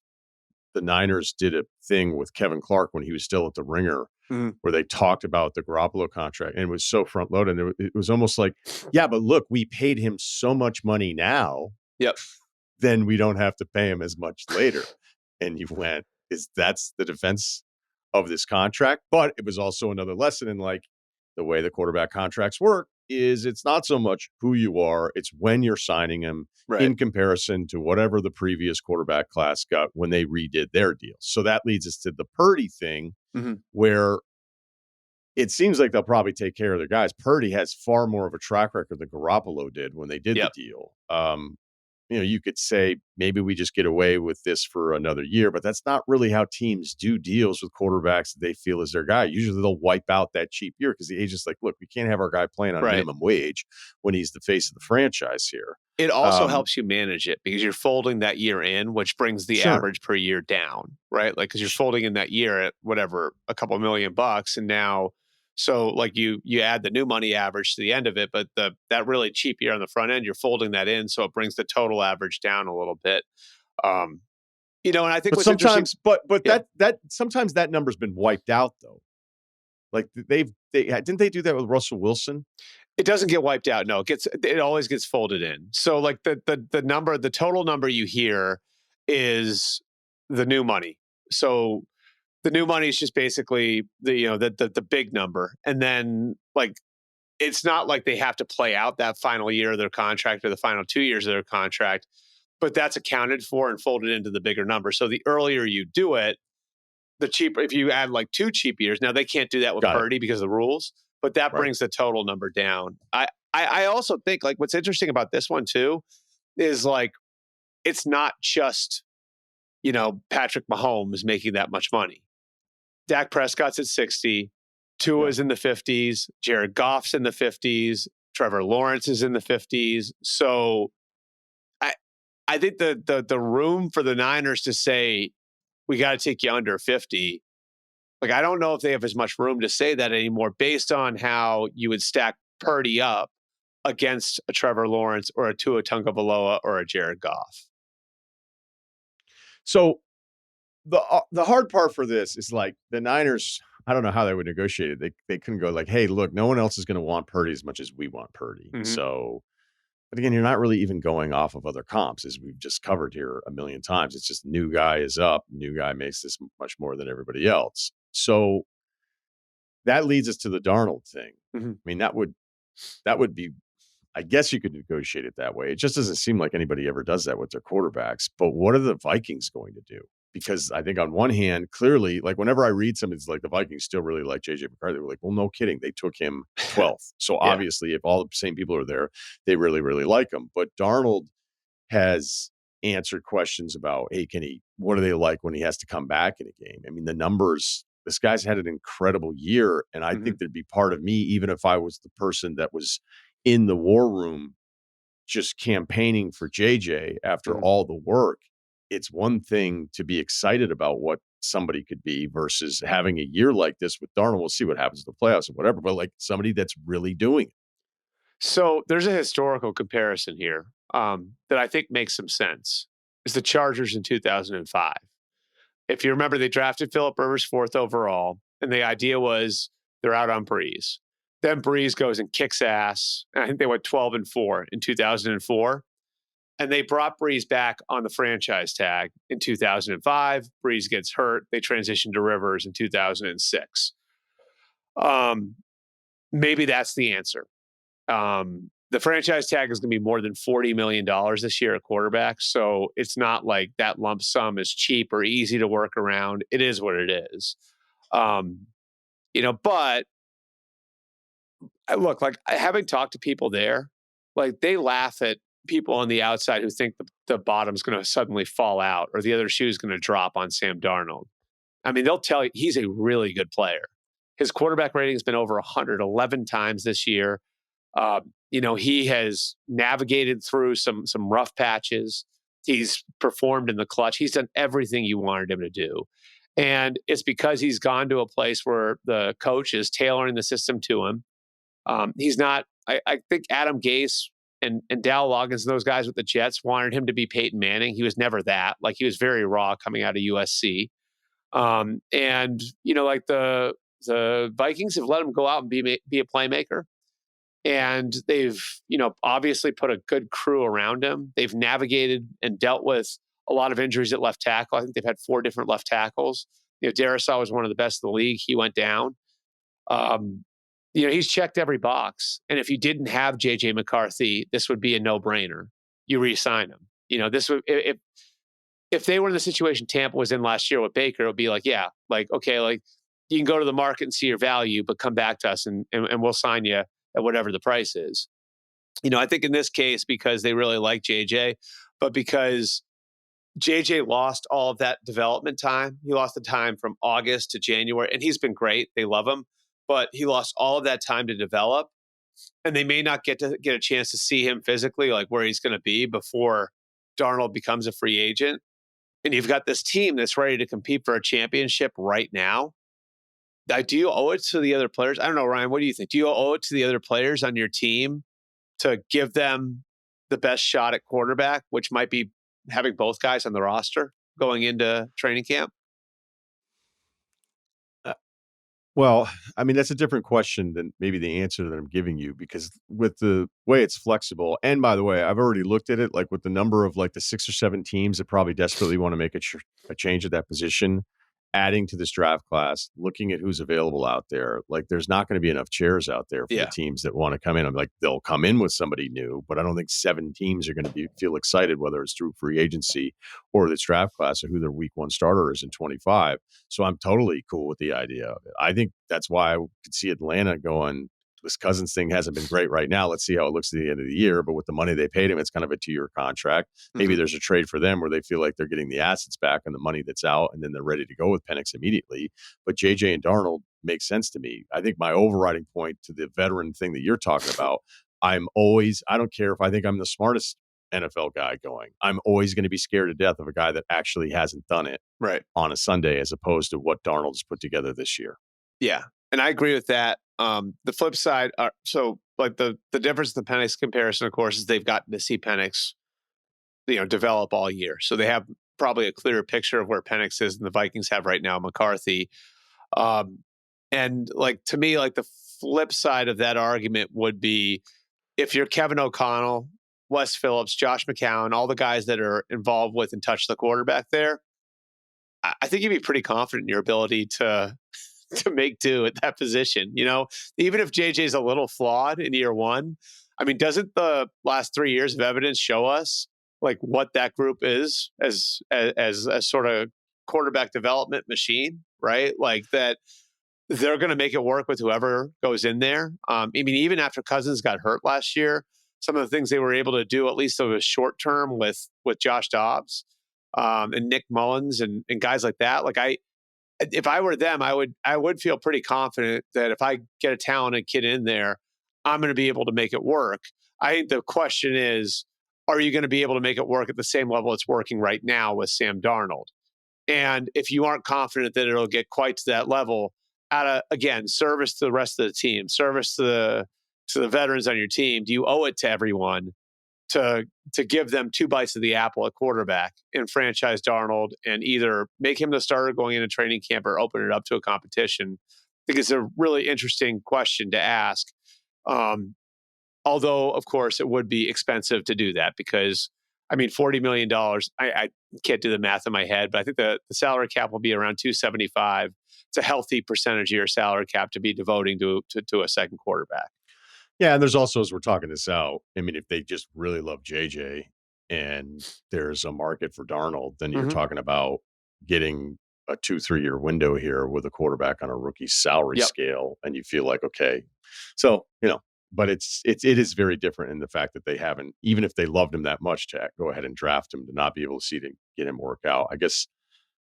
Speaker 1: the Niners did a thing with Kevin Clark when he was still at the Ringer, where they talked about the Garoppolo contract, and it was so front loaded. And it was almost like, yeah, but look, we paid him so much money now.
Speaker 4: Yep.
Speaker 1: Then we don't have to pay him as much later. And you went, that's the defense of this contract. But it was also another lesson in like the way the quarterback contracts work is it's not so much who you are, it's when you're signing him in comparison to whatever the previous quarterback class got when they redid their deal. So that leads us to the Purdy thing, where it seems like they'll probably take care of their guys. Purdy has far more of a track record than Garoppolo did when they did the deal. You could say maybe we just get away with this for another year, but that's not really how teams do deals with quarterbacks that they feel is their guy. Usually they'll wipe out that cheap year because the agent's like, look, we can't have our guy playing on minimum wage when he's the face of the franchise here.
Speaker 4: It also helps you manage it because you're folding that year in, which brings the average per year down, right? Like, because you're folding in that year at whatever, a couple $1,000,000. And now, so like you add the new money average to the end of it, but that really cheap year on the front end, you're folding that in. So it brings the total average down a little bit. And I think
Speaker 1: sometimes, that sometimes that number's been wiped out though. Like didn't they do that with Russell Wilson?
Speaker 4: It doesn't get wiped out. No, it always gets folded in. So like the total number you hear is the new money. So the new money is just basically the big number. And then like, it's not like they have to play out that final year of their contract or the final 2 years of their contract, but that's accounted for and folded into the bigger number. So the earlier you do it, the cheaper, if you add like 2 cheap years, now they can't do that with Purdy because of the rules, but that brings the total number down. I also think like what's interesting about this one too, is like, it's not just, Patrick Mahomes making that much money. Dak Prescott's at 60, Tua's in the 50s, Jared Goff's in the 50s, Trevor Lawrence is in the 50s. So I think the room for the Niners to say, we got to take you under 50, like, I don't know if they have as much room to say that anymore based on how you would stack Purdy up against a Trevor Lawrence or a Tua Tagovailoa or a Jared Goff.
Speaker 1: So the hard part for this is like the Niners, I don't know how they would negotiate it. They couldn't go like, hey, look, no one else is going to want Purdy as much as we want Purdy. So, but again, you're not really even going off of other comps, as we've just covered here a million times. It's just new guy is up, new guy makes this much more than everybody else. So that leads us to the Darnold thing. I mean, that would That would be, I guess you could negotiate it that way. It just doesn't seem like anybody ever does that with their quarterbacks. But what are the Vikings going to do? Because I think on one hand, clearly, like whenever I read something, it's like the Vikings still really like JJ McCarthy. We're like, well, no kidding. They took him 12th. So
Speaker 4: Yeah.
Speaker 1: obviously, if all the same people are there, they really, really like him. But Darnold has answered questions about, hey, what are they like when he has to come back in a game? I mean, the numbers, this guy's had an incredible year. And I think there'd be part of me, even if I was the person that was in the war room just campaigning for JJ after all the work. It's one thing to be excited about what somebody could be versus having a year like this with Darnold. We'll see what happens in the playoffs and whatever, but like somebody that's really doing it.
Speaker 4: So there's a historical comparison here that I think makes some sense. It's the Chargers in 2005. If you remember, they drafted Phillip Rivers 4th overall, and the idea was they're out on Breeze. Then Breeze goes and kicks ass. And I think they went 12-4 in 2004. And they brought Breeze back on the franchise tag in 2005. Breeze gets hurt. They transitioned to Rivers in 2006. Maybe that's the answer. The franchise tag is going to be more than $40 million this year at quarterback. So it's not like that lump sum is cheap or easy to work around. It is what it is. But look, like having talked to people there, like they laugh at people on the outside who think the bottom's going to suddenly fall out or the other shoe is going to drop on Sam Darnold. I mean, they'll tell you he's a really good player. His quarterback rating has been over 111 times this year. He has navigated through some rough patches. He's performed in the clutch. He's done everything you wanted him to do. And it's because he's gone to a place where the coach is tailoring the system to him. He's not, I think Adam Gase and Dow Loggins and those guys with the Jets wanted him to be Peyton Manning. He was never that. Like he was very raw coming out of USC. Like the Vikings have let him go out and be a playmaker. And they've, obviously put a good crew around him. They've navigated and dealt with a lot of injuries at left tackle. I think they've had 4 different left tackles. Darisaw was one of the best in the league. He went down. He's checked every box. And if you didn't have JJ McCarthy, this would be a no-brainer. You re-sign him. This would if they were in the situation Tampa was in last year with Baker, it would be like, yeah, like, okay, like you can go to the market and see your value, but come back to us and we'll sign you at whatever the price is. I think in this case, because they really like JJ, but because JJ lost all of that development time. He lost the time from August to January, and he's been great. They love him, but he lost all of that time to develop, and they may not get a chance to see him physically, like where he's going to be before Darnold becomes a free agent. And you've got this team that's ready to compete for a championship right now. Do you owe it to the other players? I don't know, Ryan, what do you think? Do you owe it to the other players on your team to give them the best shot at quarterback, which might be having both guys on the roster going into training camp?
Speaker 1: Well, I mean, that's a different question than maybe the answer that I'm giving you, because with the way it's flexible, and by the way, I've already looked at it, like with the number of like the 6 or 7 teams that probably desperately want to make a change at that position, adding to this draft class, looking at who's available out there, like there's not going to be enough chairs out there for the teams that want to come in. I'm like, they'll come in with somebody new, but I don't think 7 teams are going to feel excited, whether it's through free agency or this draft class, or who their week 1 starter is in 25. So I'm totally cool with the idea of it. I think that's why I could see Atlanta going, this Cousins thing hasn't been great right now. Let's see how it looks at the end of the year. But with the money they paid him, it's kind of a 2-year contract. Maybe there's a trade for them where they feel like they're getting the assets back and the money that's out, and then they're ready to go with Penix immediately. But JJ and Darnold makes sense to me. I think my overriding point to the veteran thing that you're talking about, I don't care if I think I'm the smartest NFL guy going, I'm always going to be scared to death of a guy that actually hasn't done it
Speaker 4: right
Speaker 1: on a Sunday, as opposed to what Darnold's put together this year.
Speaker 4: Yeah. And I agree with that. The flip side, so like the difference in the Penix comparison, of course, is they've gotten to see Penix, develop all year. So they have probably a clearer picture of where Penix is than the Vikings have right now, McCarthy. And like, to me, like the flip side of that argument would be if you're Kevin O'Connell, Wes Phillips, Josh McCown, all the guys that are involved with and touch the quarterback there, I think you'd be pretty confident in your ability to to make do at that position. Even if JJ's a little flawed in year one, I mean, doesn't the last 3 years of evidence show us like what that group is as a sort of quarterback development machine, right? Like that they're going to make it work with whoever goes in there. I mean, even after Cousins got hurt last year, some of the things they were able to do, at least over short term, with Josh Dobbs and Nick Mullins and guys like that. Like if I were them, I would feel pretty confident that if I get a talented kid in there, I'm going to be able to make it work. I think the question is, are you going to be able to make it work at the same level it's working right now with Sam Darnold? And if you aren't confident that it'll get quite to that level, out of, again, service to the rest of the team, service to the veterans on your team, do you owe it to everyone to give them 2 bites of the apple at quarterback and franchise Darnold and either make him the starter going into training camp or open it up to a competition? I think it's a really interesting question to ask. Although, of course, it would be expensive to do that because, I mean, $40 million, I can't do the math in my head, but I think the salary cap will be around $275. It's a healthy percentage of your salary cap to be devoting to a second quarterback.
Speaker 1: Yeah, and there's also, as we're talking this out, I mean, if they just really love JJ and there's a market for Darnold, then you're talking about getting a 2-3 year window here with a quarterback on a rookie salary scale, and you feel like, okay. So, but it is very different in the fact that they haven't, even if they loved him that much, to go ahead and draft him, to not be able to get him work out. I guess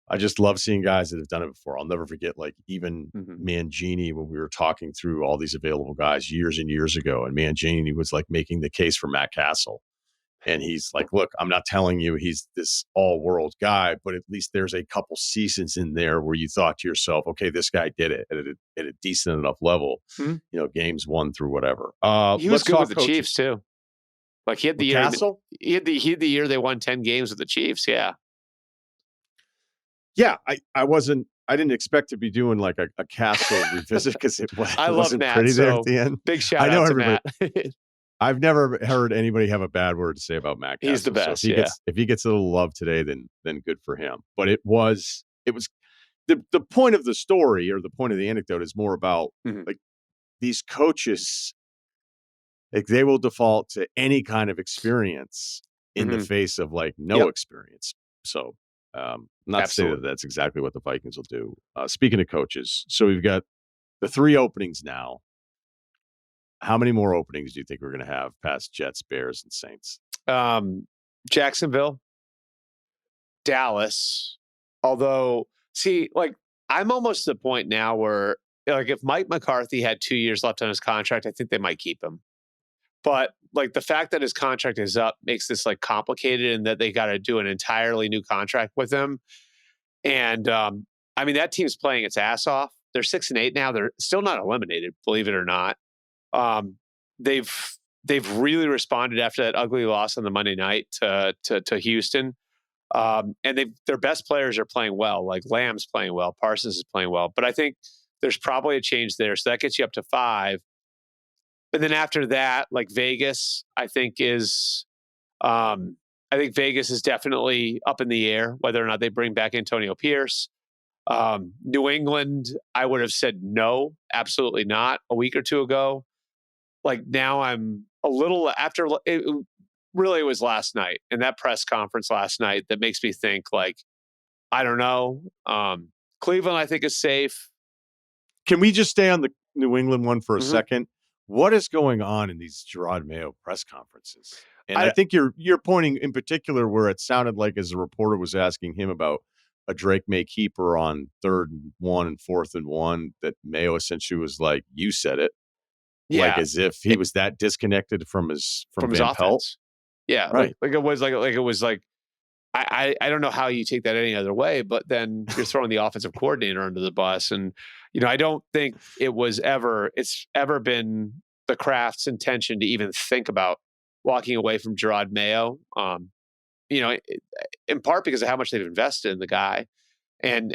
Speaker 1: I just love seeing guys that have done it before. I'll never forget, like, even Mangini, when we were talking through all these available guys years and years ago, and Mangini was like making the case for Matt Castle. And he's like, look, I'm not telling you he's this all-world guy, but at least there's a couple seasons in there where you thought to yourself, okay, this guy did it at a decent enough level, games 1 through whatever.
Speaker 4: He was good with the Chiefs too. Like he had the year,
Speaker 1: Castle?
Speaker 4: he had the year they won 10 games with the Chiefs. Yeah.
Speaker 1: Yeah, I didn't expect to be doing like a Castle revisit because it wasn't
Speaker 4: Matt,
Speaker 1: pretty there at the end.
Speaker 4: Big shout out to Matt.
Speaker 1: I've never heard anybody have a bad word to say about Matt Castle.
Speaker 4: He's the best.
Speaker 1: So if he gets a little love today, then good for him. But it was the point of the story, or the point of the anecdote, is more about like these coaches, like they will default to any kind of experience in the face of like no experience. So not to say that that's exactly what the Vikings will do. Speaking of coaches, so we've got the 3 openings now. How many more openings do you think we're going to have past Jets, Bears, and Saints?
Speaker 4: Jacksonville, Dallas. Although, see, like, I'm almost to the point now where, like, if Mike McCarthy had 2 years left on his contract, I think they might keep him. But, like, the fact that his contract is up makes this, like, complicated, and that they got to do an entirely new contract with him. And, I mean, that team's playing its ass off. They're 6-8 now. They're still not eliminated, believe it or not. They've really responded after that ugly loss on the Monday night to Houston. And their best players are playing well. Like Lamb's playing well, Parsons is playing well. But I think there's probably a change there. So that gets you up to 5. And then after that, like Vegas, I think Vegas is definitely up in the air, whether or not they bring back Antonio Pierce. New England, I would have said no, absolutely not a week or 2 ago. Like now I'm a little after it really was last night, and that press conference last night that makes me think, like, I don't know. Cleveland, I think, is safe.
Speaker 1: Can we just stay on the New England one for a second? What is going on in these Gerard Mayo press conferences? And I think you're pointing in particular where it sounded like, as a reporter was asking him about a Drake May keeper on 3rd and 1 and 4th and 1, that Mayo essentially was like, you said it.
Speaker 4: Yeah.
Speaker 1: Like as if he was that disconnected from his Van Pelt.
Speaker 4: Yeah. Right. Like it was like I don't know how you take that any other way, but then you're throwing the offensive coordinator under the bus. And, I don't think it's ever been the Kraft's intention to even think about walking away from Gerard Mayo. In part because of how much they've invested in the guy and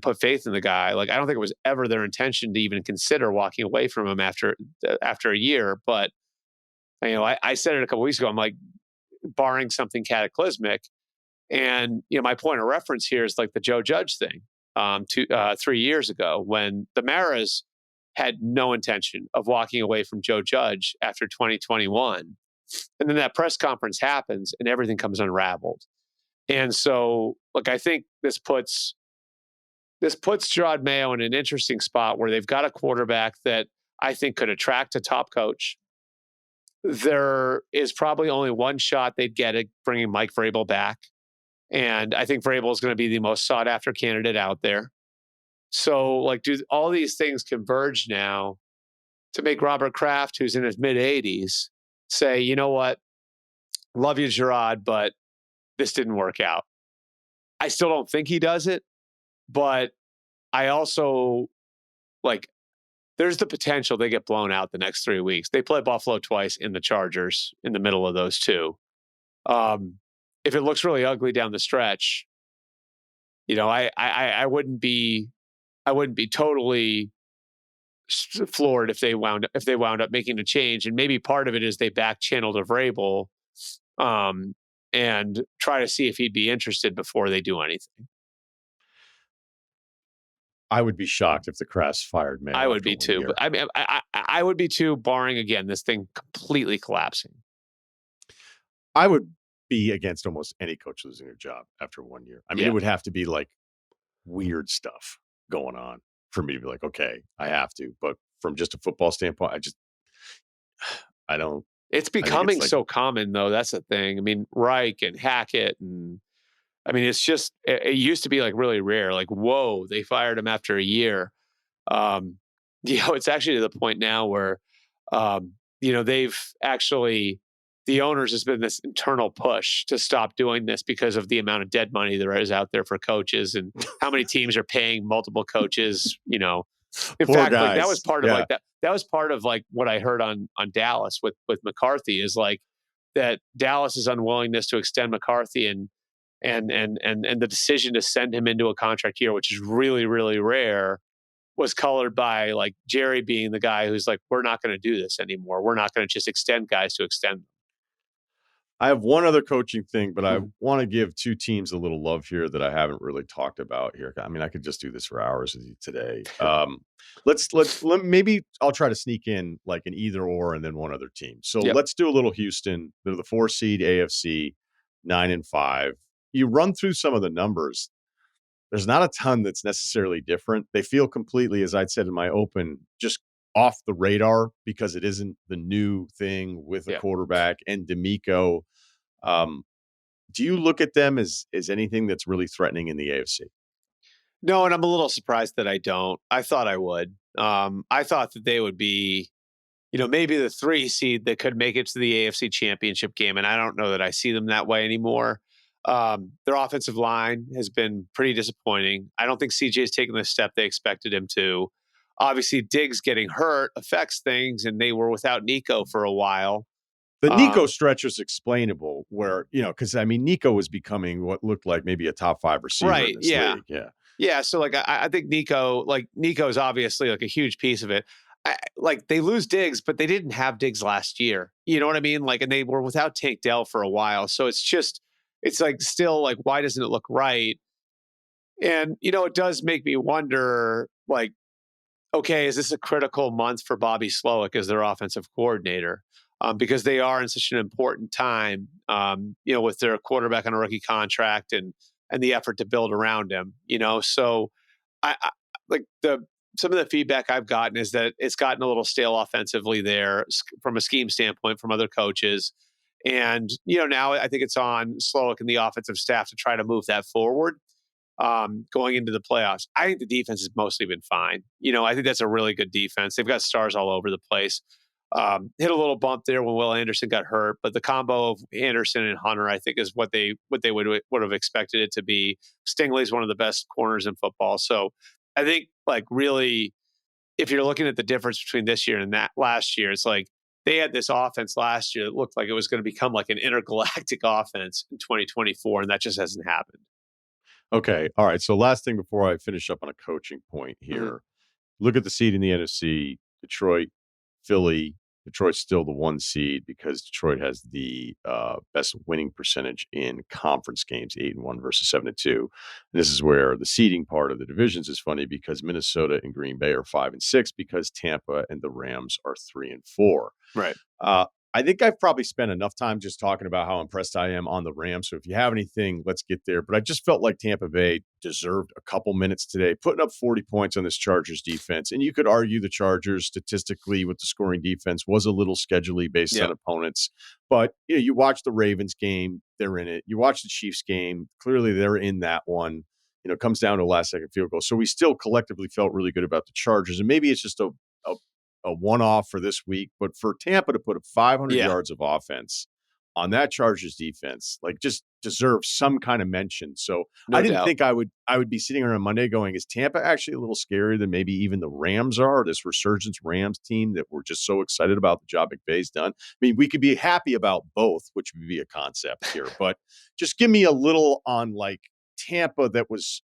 Speaker 4: put faith in the guy. Like, I don't think it was ever their intention to even consider walking away from him after a year. But, I said it a couple weeks ago. I'm like, barring something cataclysmic. And, my point of reference here is like the Joe Judge thing. 3 years ago when the Maras had no intention of walking away from Joe Judge after 2021. And then that press conference happens and everything comes unraveled. And so, look, I think this puts Gerard Mayo in an interesting spot where they've got a quarterback that I think could attract a top coach. There is probably only one shot they'd get at bringing Mike Vrabel back. And I think Vrabel is going to be the most sought after candidate out there. So, like, do all these things converge now to make Robert Kraft, who's in his mid 80s, say, you know what? Love you, Gerard, but this didn't work out. I still don't think he does it, but I also, like, there's the potential they get blown out the next 3 weeks. They play Buffalo twice in the Chargers in the middle of those two. If it looks really ugly down the stretch, you know, I wouldn't be totally floored if they wound up making a change. And maybe part of it is they back channeled a Vrabel and try to see if he'd be interested before they do anything.
Speaker 1: I would be shocked if the Crafts fired Mayo.
Speaker 4: I would be too. But I mean, I would be too, barring again this thing completely collapsing.
Speaker 1: I would be against almost any coach losing their job after 1 year. I mean, It would have to be like weird stuff going on for me to be like, okay, I have to. But from just a football standpoint, I don't.
Speaker 4: It's becoming so common, though. That's the thing. I mean, Reich and Hackett, and I mean, it's just, it used to be like really rare. Like, whoa, they fired him after a year. It's actually to the point now where, they've actually, the owners has been this internal push to stop doing this because of the amount of dead money there is out there for coaches and how many teams are paying multiple coaches, In fact, like, that was part of that was part of like what I heard on Dallas with McCarthy is like that Dallas's unwillingness to extend McCarthy and the decision to send him into a contract year, which is really, really rare, was colored by like Jerry being the guy who's like, we're not going to do this anymore. We're not going to just extend guys to extend them.
Speaker 1: I have one other coaching thing, but I want to give two teams a little love here that I haven't really talked about here. I mean, I could just do this for hours with you today. Maybe I'll try to sneak in like an either or and then one other team. So Let's do a little Houston. They're the 4 seed AFC, 9-5. You run through some of the numbers. There's not a ton that's necessarily different. They feel completely, as I'd said in my open, just off the radar because it isn't the new thing with a quarterback and D'Amico. Do you look at them as anything that's really threatening in the AFC?
Speaker 4: No, and I'm a little surprised that I don't. I thought I would. I thought that they would be, maybe the 3 seed that could make it to the AFC Championship game, and I don't know that I see them that way anymore. Their offensive line has been pretty disappointing. I don't think CJ's taken the step they expected him to. Obviously, Diggs getting hurt affects things, and they were without Nico for a while.
Speaker 1: The Nico stretch was explainable where, because I mean, Nico was becoming what looked like maybe a top 5 receiver in this league.
Speaker 4: Yeah. So like, I think Nico is obviously like a huge piece of it. They lose Diggs, but they didn't have Diggs last year. You know what I mean? Like, and they were without Tank Dell for a while. So it's like still like, why doesn't it look right? And, it does make me wonder, like, okay, is this a critical month for Bobby Slowick as their offensive coordinator? Because they are in such an important time, with their quarterback on a rookie contract and the effort to build around him, So I like some of the feedback I've gotten is that it's gotten a little stale offensively there from a scheme standpoint from other coaches. And, now I think it's on Slowick and the offensive staff to try to move that forward. Going into the playoffs, I think the defense has mostly been fine. I think that's a really good defense. They've got stars all over the place. Hit a little bump there when Will Anderson got hurt, but the combo of Anderson and Hunter, I think, is what they would have expected it to be. Stingley's one of the best corners in football. So I think, like, really, if you're looking at the difference between this year and that last year, it's like they had this offense last year that looked like it was going to become like an intergalactic offense in 2024, and that just hasn't happened.
Speaker 1: Okay. All right. So last thing before I finish up on a coaching point here, look at the seed in the NFC, Detroit, Philly, Detroit's still the 1 seed because Detroit has the best winning percentage in conference games, 8-1 versus 7-2. This is where the seeding part of the divisions is funny because Minnesota and Green Bay are 5-6 because Tampa and the Rams are 3-4.
Speaker 4: Right.
Speaker 1: I think I've probably spent enough time just talking about how impressed I am on the Rams. So if you have anything, let's get there. But I just felt like Tampa Bay deserved a couple minutes today, putting up 40 points on this Chargers defense. And you could argue the Chargers statistically with the scoring defense was a little scheduley based on opponents. But you watch the Ravens game, they're in it. You watch the Chiefs game, clearly they're in that one. It comes down to a last-second field goal. So we still collectively felt really good about the Chargers. And maybe it's just a one-off for this week, but for Tampa to put up 500 yards of offense on that Chargers defense, just deserves some kind of mention. So I didn't think I would be sitting here on Monday going, is Tampa actually a little scarier than maybe even the Rams are, this resurgence Rams team that we're just so excited about the job McVay's done? I mean, we could be happy about both, which would be a concept here, but just give me a little on Tampa that was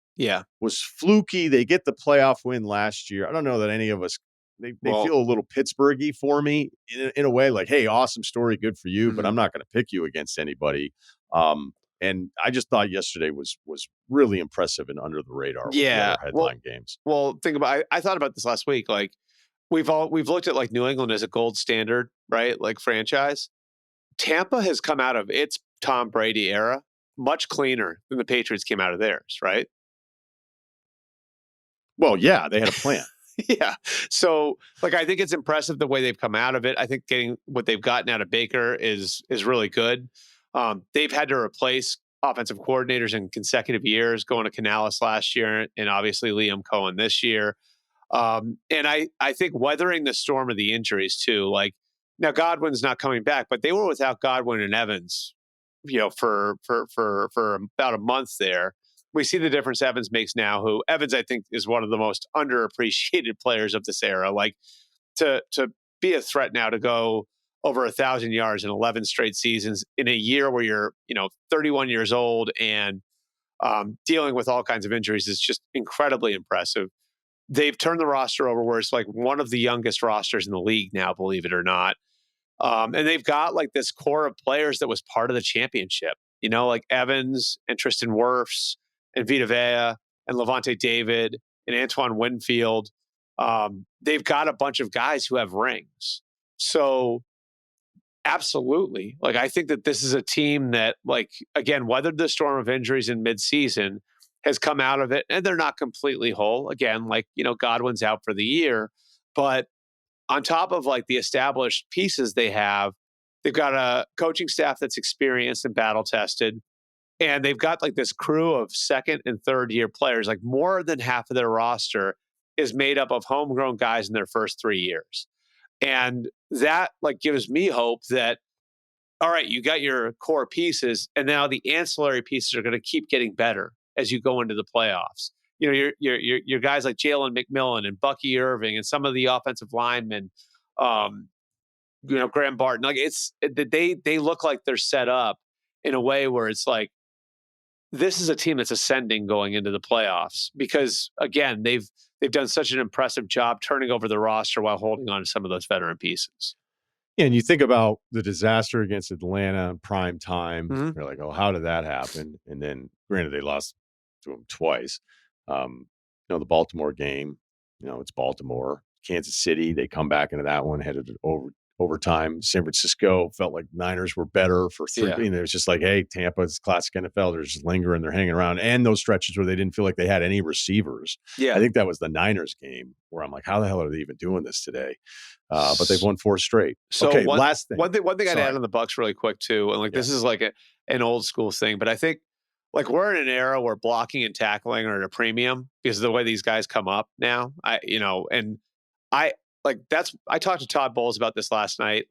Speaker 1: fluky. They get the playoff win last year. I don't know that any of us They feel a little Pittsburghy for me in a way, hey, awesome story, good for you, but I'm not going to pick you against anybody. And I just thought yesterday was really impressive and under the radar with the other headline games.
Speaker 4: Well, think about I thought about this last week. We've looked at New England as a gold standard, right? Franchise. Tampa has come out of its Tom Brady era much cleaner than the Patriots came out of theirs, right?
Speaker 1: Well, yeah, they had a plan.
Speaker 4: Yeah. So, I think it's impressive the way they've come out of it. I think getting what they've gotten out of Baker is really good. They've had to replace offensive coordinators in consecutive years, going to Canales last year and obviously Liam Cohen this year. And I think weathering the storm of the injuries too, now Godwin's not coming back, but they were without Godwin and Evans, for about a month there. We see the difference Evans makes now, who Evans, I think, is one of the most underappreciated players of this era. To be a threat now to go over 1,000 yards in 11 straight seasons in a year where you're, 31 years old and dealing with all kinds of injuries is just incredibly impressive. They've turned the roster over where it's one of the youngest rosters in the league now, believe it or not. And they've got this core of players that was part of the championship, Evans and Tristan Wirfs and Vita Vea and Levante David and Antoine Winfield. They've got a bunch of guys who have rings. So absolutely. I think that this is a team that, again, weathered the storm of injuries in midseason, has come out of it, and they're not completely whole. Again, Godwin's out for the year. But on top of the established pieces they've got a coaching staff that's experienced and battle tested. And they've got this crew of second and third year players. More than half of their roster is made up of homegrown guys in their first 3 years. And that gives me hope that, all right, you got your core pieces, and now the ancillary pieces are going to keep getting better as you go into the playoffs. Your guys like Jalen McMillan and Bucky Irving and some of the offensive linemen, Graham Barton. They look like they're set up in a way where it's this is a team that's ascending going into the playoffs because, again, they've done such an impressive job turning over the roster while holding on to some of those veteran pieces.
Speaker 1: Yeah, and you think about the disaster against Atlanta in prime time.
Speaker 4: Mm-hmm.
Speaker 1: You're oh, how did that happen? And then, granted, they lost to them twice. The Baltimore game, it's Baltimore. Kansas City, they come back into that one, headed overtime. San Francisco felt like Niners were better for 3.
Speaker 4: Yeah.
Speaker 1: And it was just hey, Tampa's classic NFL. They're just lingering. They're hanging around. And those stretches where they didn't feel like they had any receivers.
Speaker 4: Yeah.
Speaker 1: I think that was the Niners game where I'm how the hell are they even doing this today? But they've won 4 straight.
Speaker 4: So
Speaker 1: okay, last thing.
Speaker 4: One thing I'd add on the Bucs really quick too. And this is an old school thing, but I think we're in an era where blocking and tackling are at a premium because of the way these guys come up now. I talked to Todd Bowles about this last night.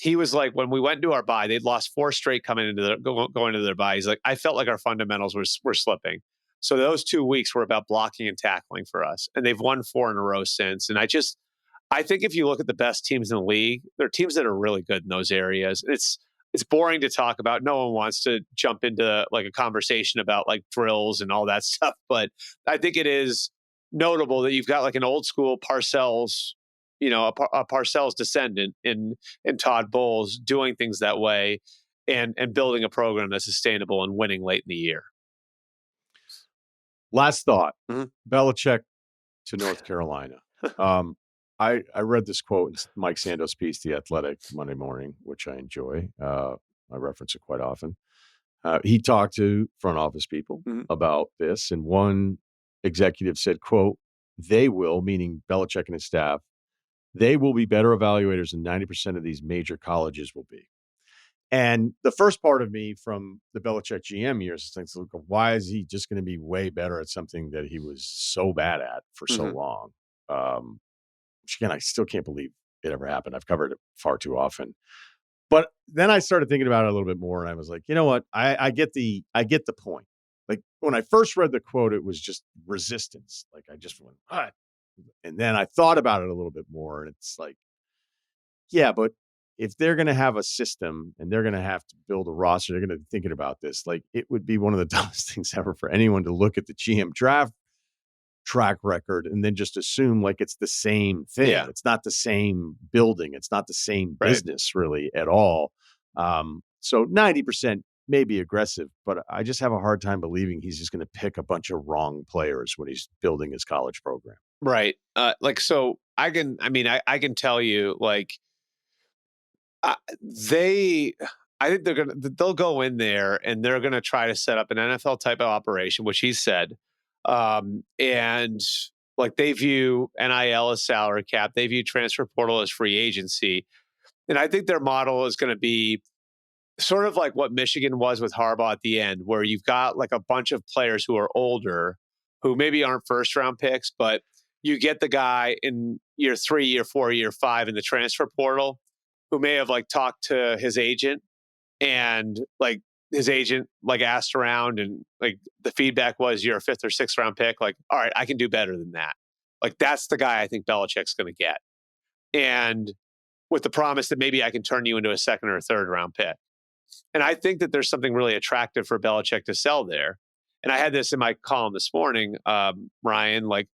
Speaker 4: He was when we went into our bye, they'd lost 4 straight going into their bye. He's I felt like our fundamentals were slipping. So those 2 weeks were about blocking and tackling for us. And they've won 4 in a row since. And I think if you look at the best teams in the league, there are teams that are really good in those areas. It's boring to talk about. No one wants to jump into a conversation about drills and all that stuff. But I think it is notable that you've got an old school Parcells a Parcells descendant in Todd Bowles doing things that way and building a program that's sustainable and winning late in the year.
Speaker 1: Last thought,
Speaker 4: Mhm.
Speaker 1: Belichick to North Carolina. I read this quote in Mike Sando's piece, The Athletic, Monday morning, which I enjoy. I reference it quite often. He talked to front office people about this, and one executive said, quote, they will, meaning Belichick and his staff, they will be better evaluators than 90% of these major colleges will be. And the first part of me from the Belichick GM years thinks, look, why is he just going to be way better at something that he was so bad at for so long? Which again, I still can't believe it ever happened. I've covered it far too often. But then I started thinking about it a little bit more, and I was like, you know what? I get the point. Like when I first read the quote, it was just resistance. Like I just went, what? And then I thought about it a little bit more, and it's like, yeah, but if they're going to have a system and they're going to have to build a roster, they're going to be thinking about this. Like it would be one of the dumbest things ever for anyone to look at the GM draft track record and then just assume like it's the same thing.
Speaker 4: Yeah.
Speaker 1: It's not the same building. It's not the same business really at all. So 90% may be aggressive, but I just have a hard time believing he's just going to pick a bunch of wrong players when he's building his college program.
Speaker 4: Right. So I can tell you like, I think they'll go in there and they're going to try to set up an NFL type of operation, which he said. And like they view NIL as salary cap. They view transfer portal as free agency. And I think their model is going to be sort of like what Michigan was with Harbaugh at the end, where you've got like a bunch of players who are older, who maybe aren't first round picks, but you get the guy in year 3, year 4, year 5 in the transfer portal who may have like talked to his agent and like his agent like asked around and like the feedback was you're a 5th or 6th round pick. Like, all right, I can do better than that. Like that's the guy I think Belichick's going to get. And with the promise that maybe I can turn you into a 2nd or 3rd round pick. And I think that there's something really attractive for Belichick to sell there. And I had this in my column this morning, Ryan, like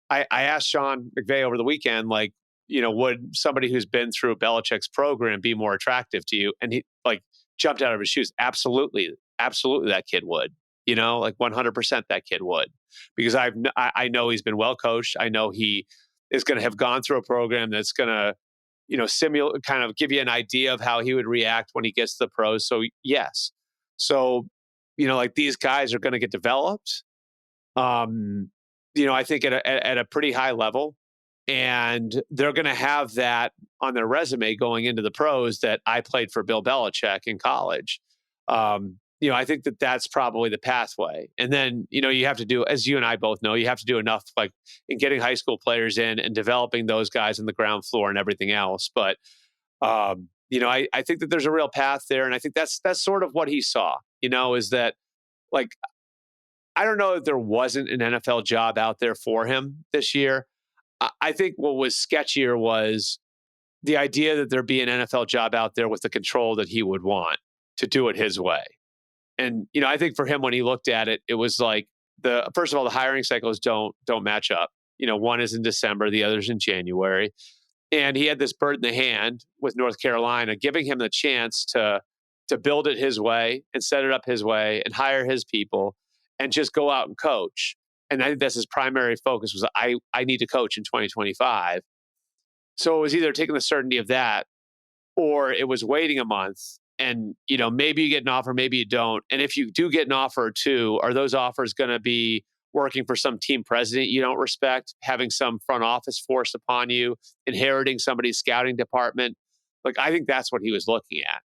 Speaker 4: I asked Sean McVay over the weekend, like, would somebody who's been through Belichick's program be more attractive to you? And he like jumped out of his shoes. Absolutely. Absolutely. That kid would, like 100% that kid would, because I know he's been well coached. I know he is going to have gone through a program that's going to, simulate, kind of give you an idea of how he would react when he gets to the pros. So yes. So, like these guys are going to get developed, I think at a pretty high level. And they're going to have that on their resume going into the pros that I played for Bill Belichick in college. I think that that's probably the pathway. And then, you have to do, as you and I both know, you have to do enough like in getting high school players in and developing those guys on the ground floor and everything else. But, I think that there's a real path there. And I think that's sort of what he saw, is that like, I don't know if there wasn't an NFL job out there for him this year. I think what was sketchier was the idea that there'd be an NFL job out there with the control that he would want to do it his way. And, I think for him, when he looked at it, it was like first of all, the hiring cycles don't match up. One is in December, the other's in January. And he had this bird in the hand with North Carolina, giving him the chance to build it his way and set it up his way and hire his people and just go out and coach. And I think that's his primary focus was I need to coach in 2025. So it was either taking the certainty of that or it was waiting a month and, maybe you get an offer, maybe you don't. And if you do get an offer or two, are those offers going to be working for some team president you don't respect, having some front office forced upon you, inheriting somebody's scouting department? Like, I think that's what he was looking at.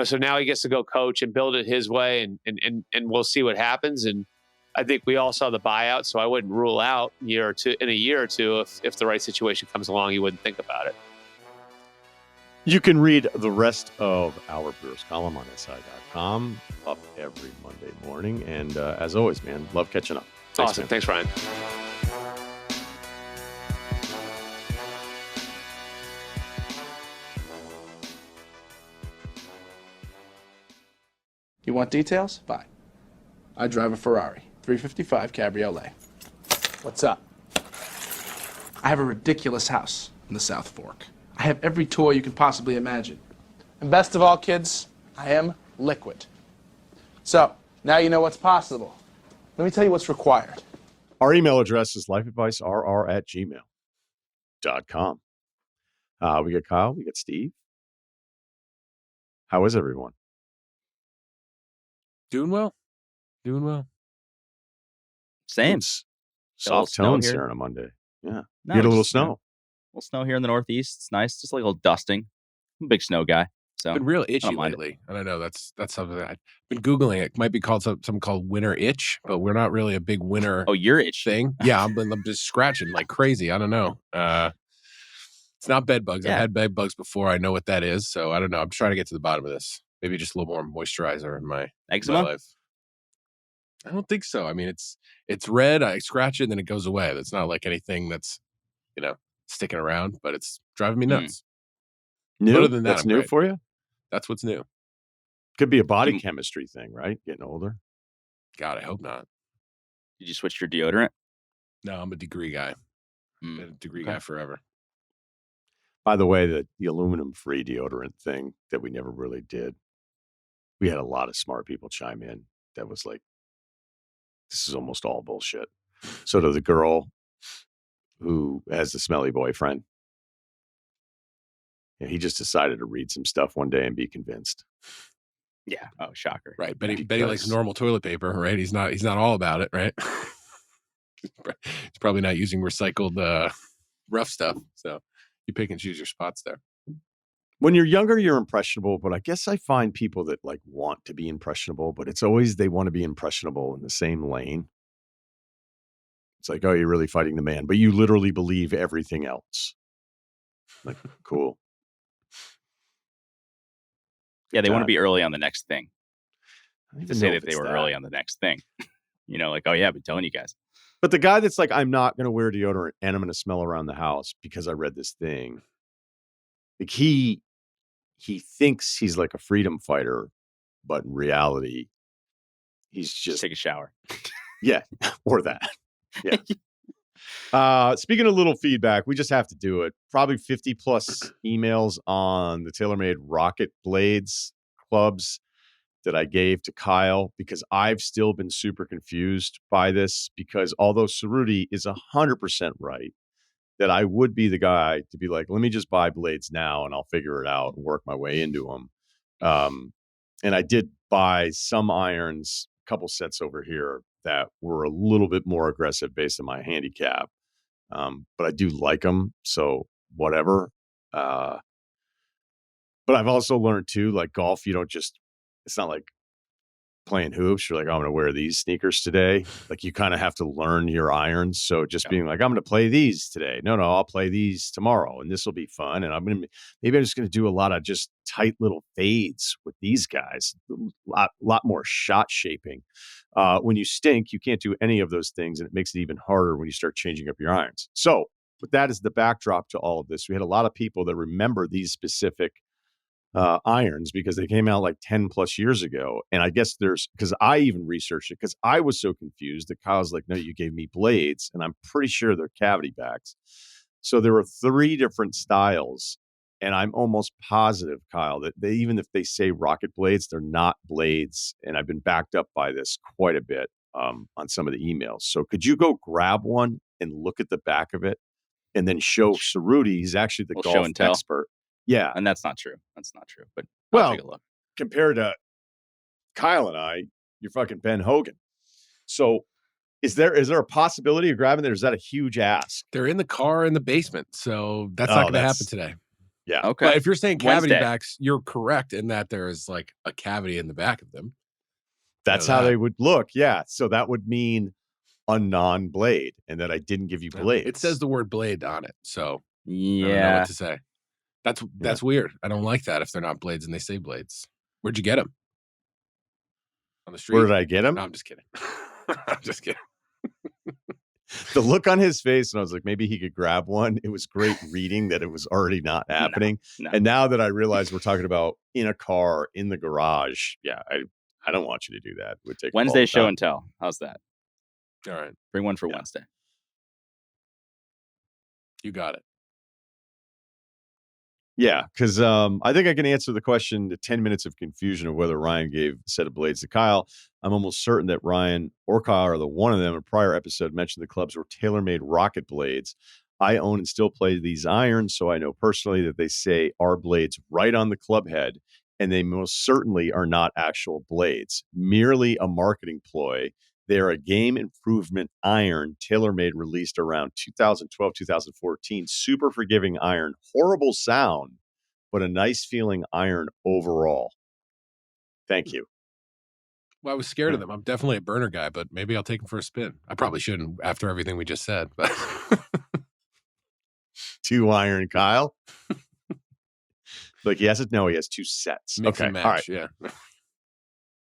Speaker 4: So now he gets to go coach and build it his way and we'll see what happens. And I think we all saw the buyout, so I wouldn't rule out in a year or two if the right situation comes along, you wouldn't think about it.
Speaker 1: You can read the rest of our Brewers column on SI.com up every Monday morning. And as always, man, love catching up. Thanks,
Speaker 4: awesome.
Speaker 1: Man.
Speaker 4: Thanks, Ryan.
Speaker 5: You want details? Fine. I drive a Ferrari 355 Cabriolet. What's up? I have a ridiculous house. in the South Fork. I have every toy you can possibly imagine. And best of all, kids, I am liquid. So, now you know what's possible. Let me tell you what's required.
Speaker 1: Our email address is lifeadvicerr@gmail.com. We got Kyle. We got Steve. How is everyone?
Speaker 6: Doing well.
Speaker 7: Same.
Speaker 1: It's
Speaker 7: Got a little
Speaker 1: soft
Speaker 7: snow
Speaker 1: tones
Speaker 7: here.
Speaker 1: here on a Monday. Yeah.
Speaker 7: No,
Speaker 1: You get a little
Speaker 7: just,
Speaker 1: snow.
Speaker 7: A little snow here in the Northeast. It's nice. Just like a little dusting. I'm a big snow guy. So
Speaker 6: Been real itchy
Speaker 7: don't mind it.
Speaker 6: lately. I don't know. That's something that I've been Googling. It might be called something called winter itch, but we're not really a big winter
Speaker 7: Oh, you're itchy.
Speaker 6: thing. Yeah, I'm just scratching like crazy. I don't know. It's not bed bugs.
Speaker 7: Yeah.
Speaker 6: I've had bed bugs before. I know what that is. So I don't know. I'm trying to get to the bottom of this. Maybe just a little more moisturizer in my
Speaker 7: Eczema?
Speaker 6: life. I don't think so. I mean, it's red. I scratch it and then it goes away. That's not like anything that's, sticking around, but it's driving me nuts.
Speaker 1: New?
Speaker 6: Other than that,
Speaker 1: That's
Speaker 6: I'm
Speaker 1: new
Speaker 6: great.
Speaker 1: for you?
Speaker 6: That's what's new.
Speaker 1: Could be a body
Speaker 7: You-
Speaker 1: chemistry thing, right? Getting older.
Speaker 6: God, I hope not.
Speaker 7: Did you switch your deodorant?
Speaker 6: No, I'm a degree guy.
Speaker 7: Mm.
Speaker 6: Been a degree
Speaker 7: Okay.
Speaker 6: guy forever.
Speaker 1: By the way, the aluminum-free deodorant thing that we never really did, we had a lot of smart people chime in that was like, this is almost all bullshit. So to the girl who has the smelly boyfriend, he just decided to read some stuff one day and be convinced.
Speaker 7: Yeah. Oh, shocker.
Speaker 6: Right. Betty likes
Speaker 1: Because-
Speaker 6: normal toilet paper, right? He's not all about it, right? He's probably not using recycled rough stuff. So you pick and choose your spots there.
Speaker 1: When you're younger, you're impressionable, but I guess I find people that like want to be impressionable, but it's always they want to be impressionable in the same lane. It's like, oh, you're really fighting the man, but you literally believe everything else. Like, cool.
Speaker 7: Yeah, they want to
Speaker 1: job.
Speaker 7: be early on the next thing.
Speaker 1: I don't
Speaker 7: To
Speaker 1: even
Speaker 7: say
Speaker 1: know if
Speaker 7: that they
Speaker 1: it's
Speaker 7: were early on the next thing. Like, oh yeah, I've been telling you guys.
Speaker 1: But the guy that's like, I'm not going to wear deodorant and I'm going to smell around the house because I read this thing. Like he thinks he's like a freedom fighter, but in reality, he's just
Speaker 7: take a shower.
Speaker 1: Yeah, or that. Yeah. Speaking of little feedback, we just have to do it. Probably 50 plus emails on the TaylorMade Rocket Blades clubs that I gave to Kyle because I've still been super confused by this because although Ceruti is 100% right that I would be the guy to be like, let me just buy blades now and I'll figure it out and work my way into them. And I did buy some irons, a couple sets over here that were a little bit more aggressive based on my handicap. But I do like them. So whatever. But I've also learned too, like golf, you don't just, it's not like playing hoops. You're like, oh, I'm going to wear these sneakers today. Like you kind of have to learn your irons. So just being like, I'm going to play these today. No, I'll play these tomorrow and this will be fun. And maybe I'm just going to do a lot of just tight little fades with these guys, lot more shot shaping. When you stink, you can't do any of those things. And it makes it even harder when you start changing up your irons. So with that as the backdrop to all of this, we had a lot of people that remember these specific irons because they came out like 10 plus years ago. And I guess because I even researched it because I was so confused that Kyle's like, no, you gave me blades. And I'm pretty sure they're cavity backs. So there were 3 different styles. And I'm almost positive, Kyle, that even if they say rocket blades, they're not blades. And I've been backed up by this quite a bit on some of the emails. So could you go grab one and look at the back of it and then show Ceruti? He's actually the golf expert. Yeah.
Speaker 7: And that's not true. But
Speaker 1: well,
Speaker 7: I'll take a look.
Speaker 1: Compared to Kyle and I, you're fucking Ben Hogan. So is there a possibility of grabbing there? Is that a huge ask?
Speaker 6: They're in the car in the basement. So that's not going to happen today.
Speaker 1: Yeah.
Speaker 7: Okay.
Speaker 6: But if you're saying cavity
Speaker 7: Wednesday.
Speaker 6: backs, you're correct in that there is like a cavity in the back of them.
Speaker 1: That's how they would look. Yeah. So that would mean a non-blade and that I didn't give you blades.
Speaker 6: It says the word blade on it. So I don't know
Speaker 7: Yeah.
Speaker 6: what to say. That's weird. I don't like that if they're not blades and they say blades. Where'd you get them? On the street?
Speaker 1: Where did I get them?
Speaker 6: No, I'm just kidding. I'm just kidding.
Speaker 1: The look on his face, and I was like, maybe he could grab one. It was great reading that it was already not happening.
Speaker 7: No.
Speaker 1: And now that I realize we're talking about in a car, in the garage, yeah, I don't want you to do that. It would take
Speaker 7: Wednesday show and tell. How's that?
Speaker 6: All right.
Speaker 7: Bring one for Wednesday.
Speaker 6: You got it.
Speaker 1: Yeah, because I think I can answer the question, the 10 minutes of confusion of whether Ryan gave a set of blades to Kyle. I'm almost certain that Ryan or Kyle, or the one of them, in a prior episode mentioned the clubs were tailor-made rocket blades. I own and still play these irons, so I know personally that they say our blades right on the club head, and they most certainly are not actual blades, merely a marketing ploy. They're a game improvement iron, tailor-made, released around 2012, 2014. Super forgiving iron, horrible sound, but a nice feeling iron overall. Thank you.
Speaker 6: Well, I was scared of them. I'm definitely a burner guy, but maybe I'll take them for a spin. I probably shouldn't after everything we just said. But
Speaker 1: 2 iron, Kyle. Like, he has it? No, he has 2 sets.
Speaker 6: Mix
Speaker 1: Okay,
Speaker 6: and match,
Speaker 1: all right.
Speaker 6: yeah.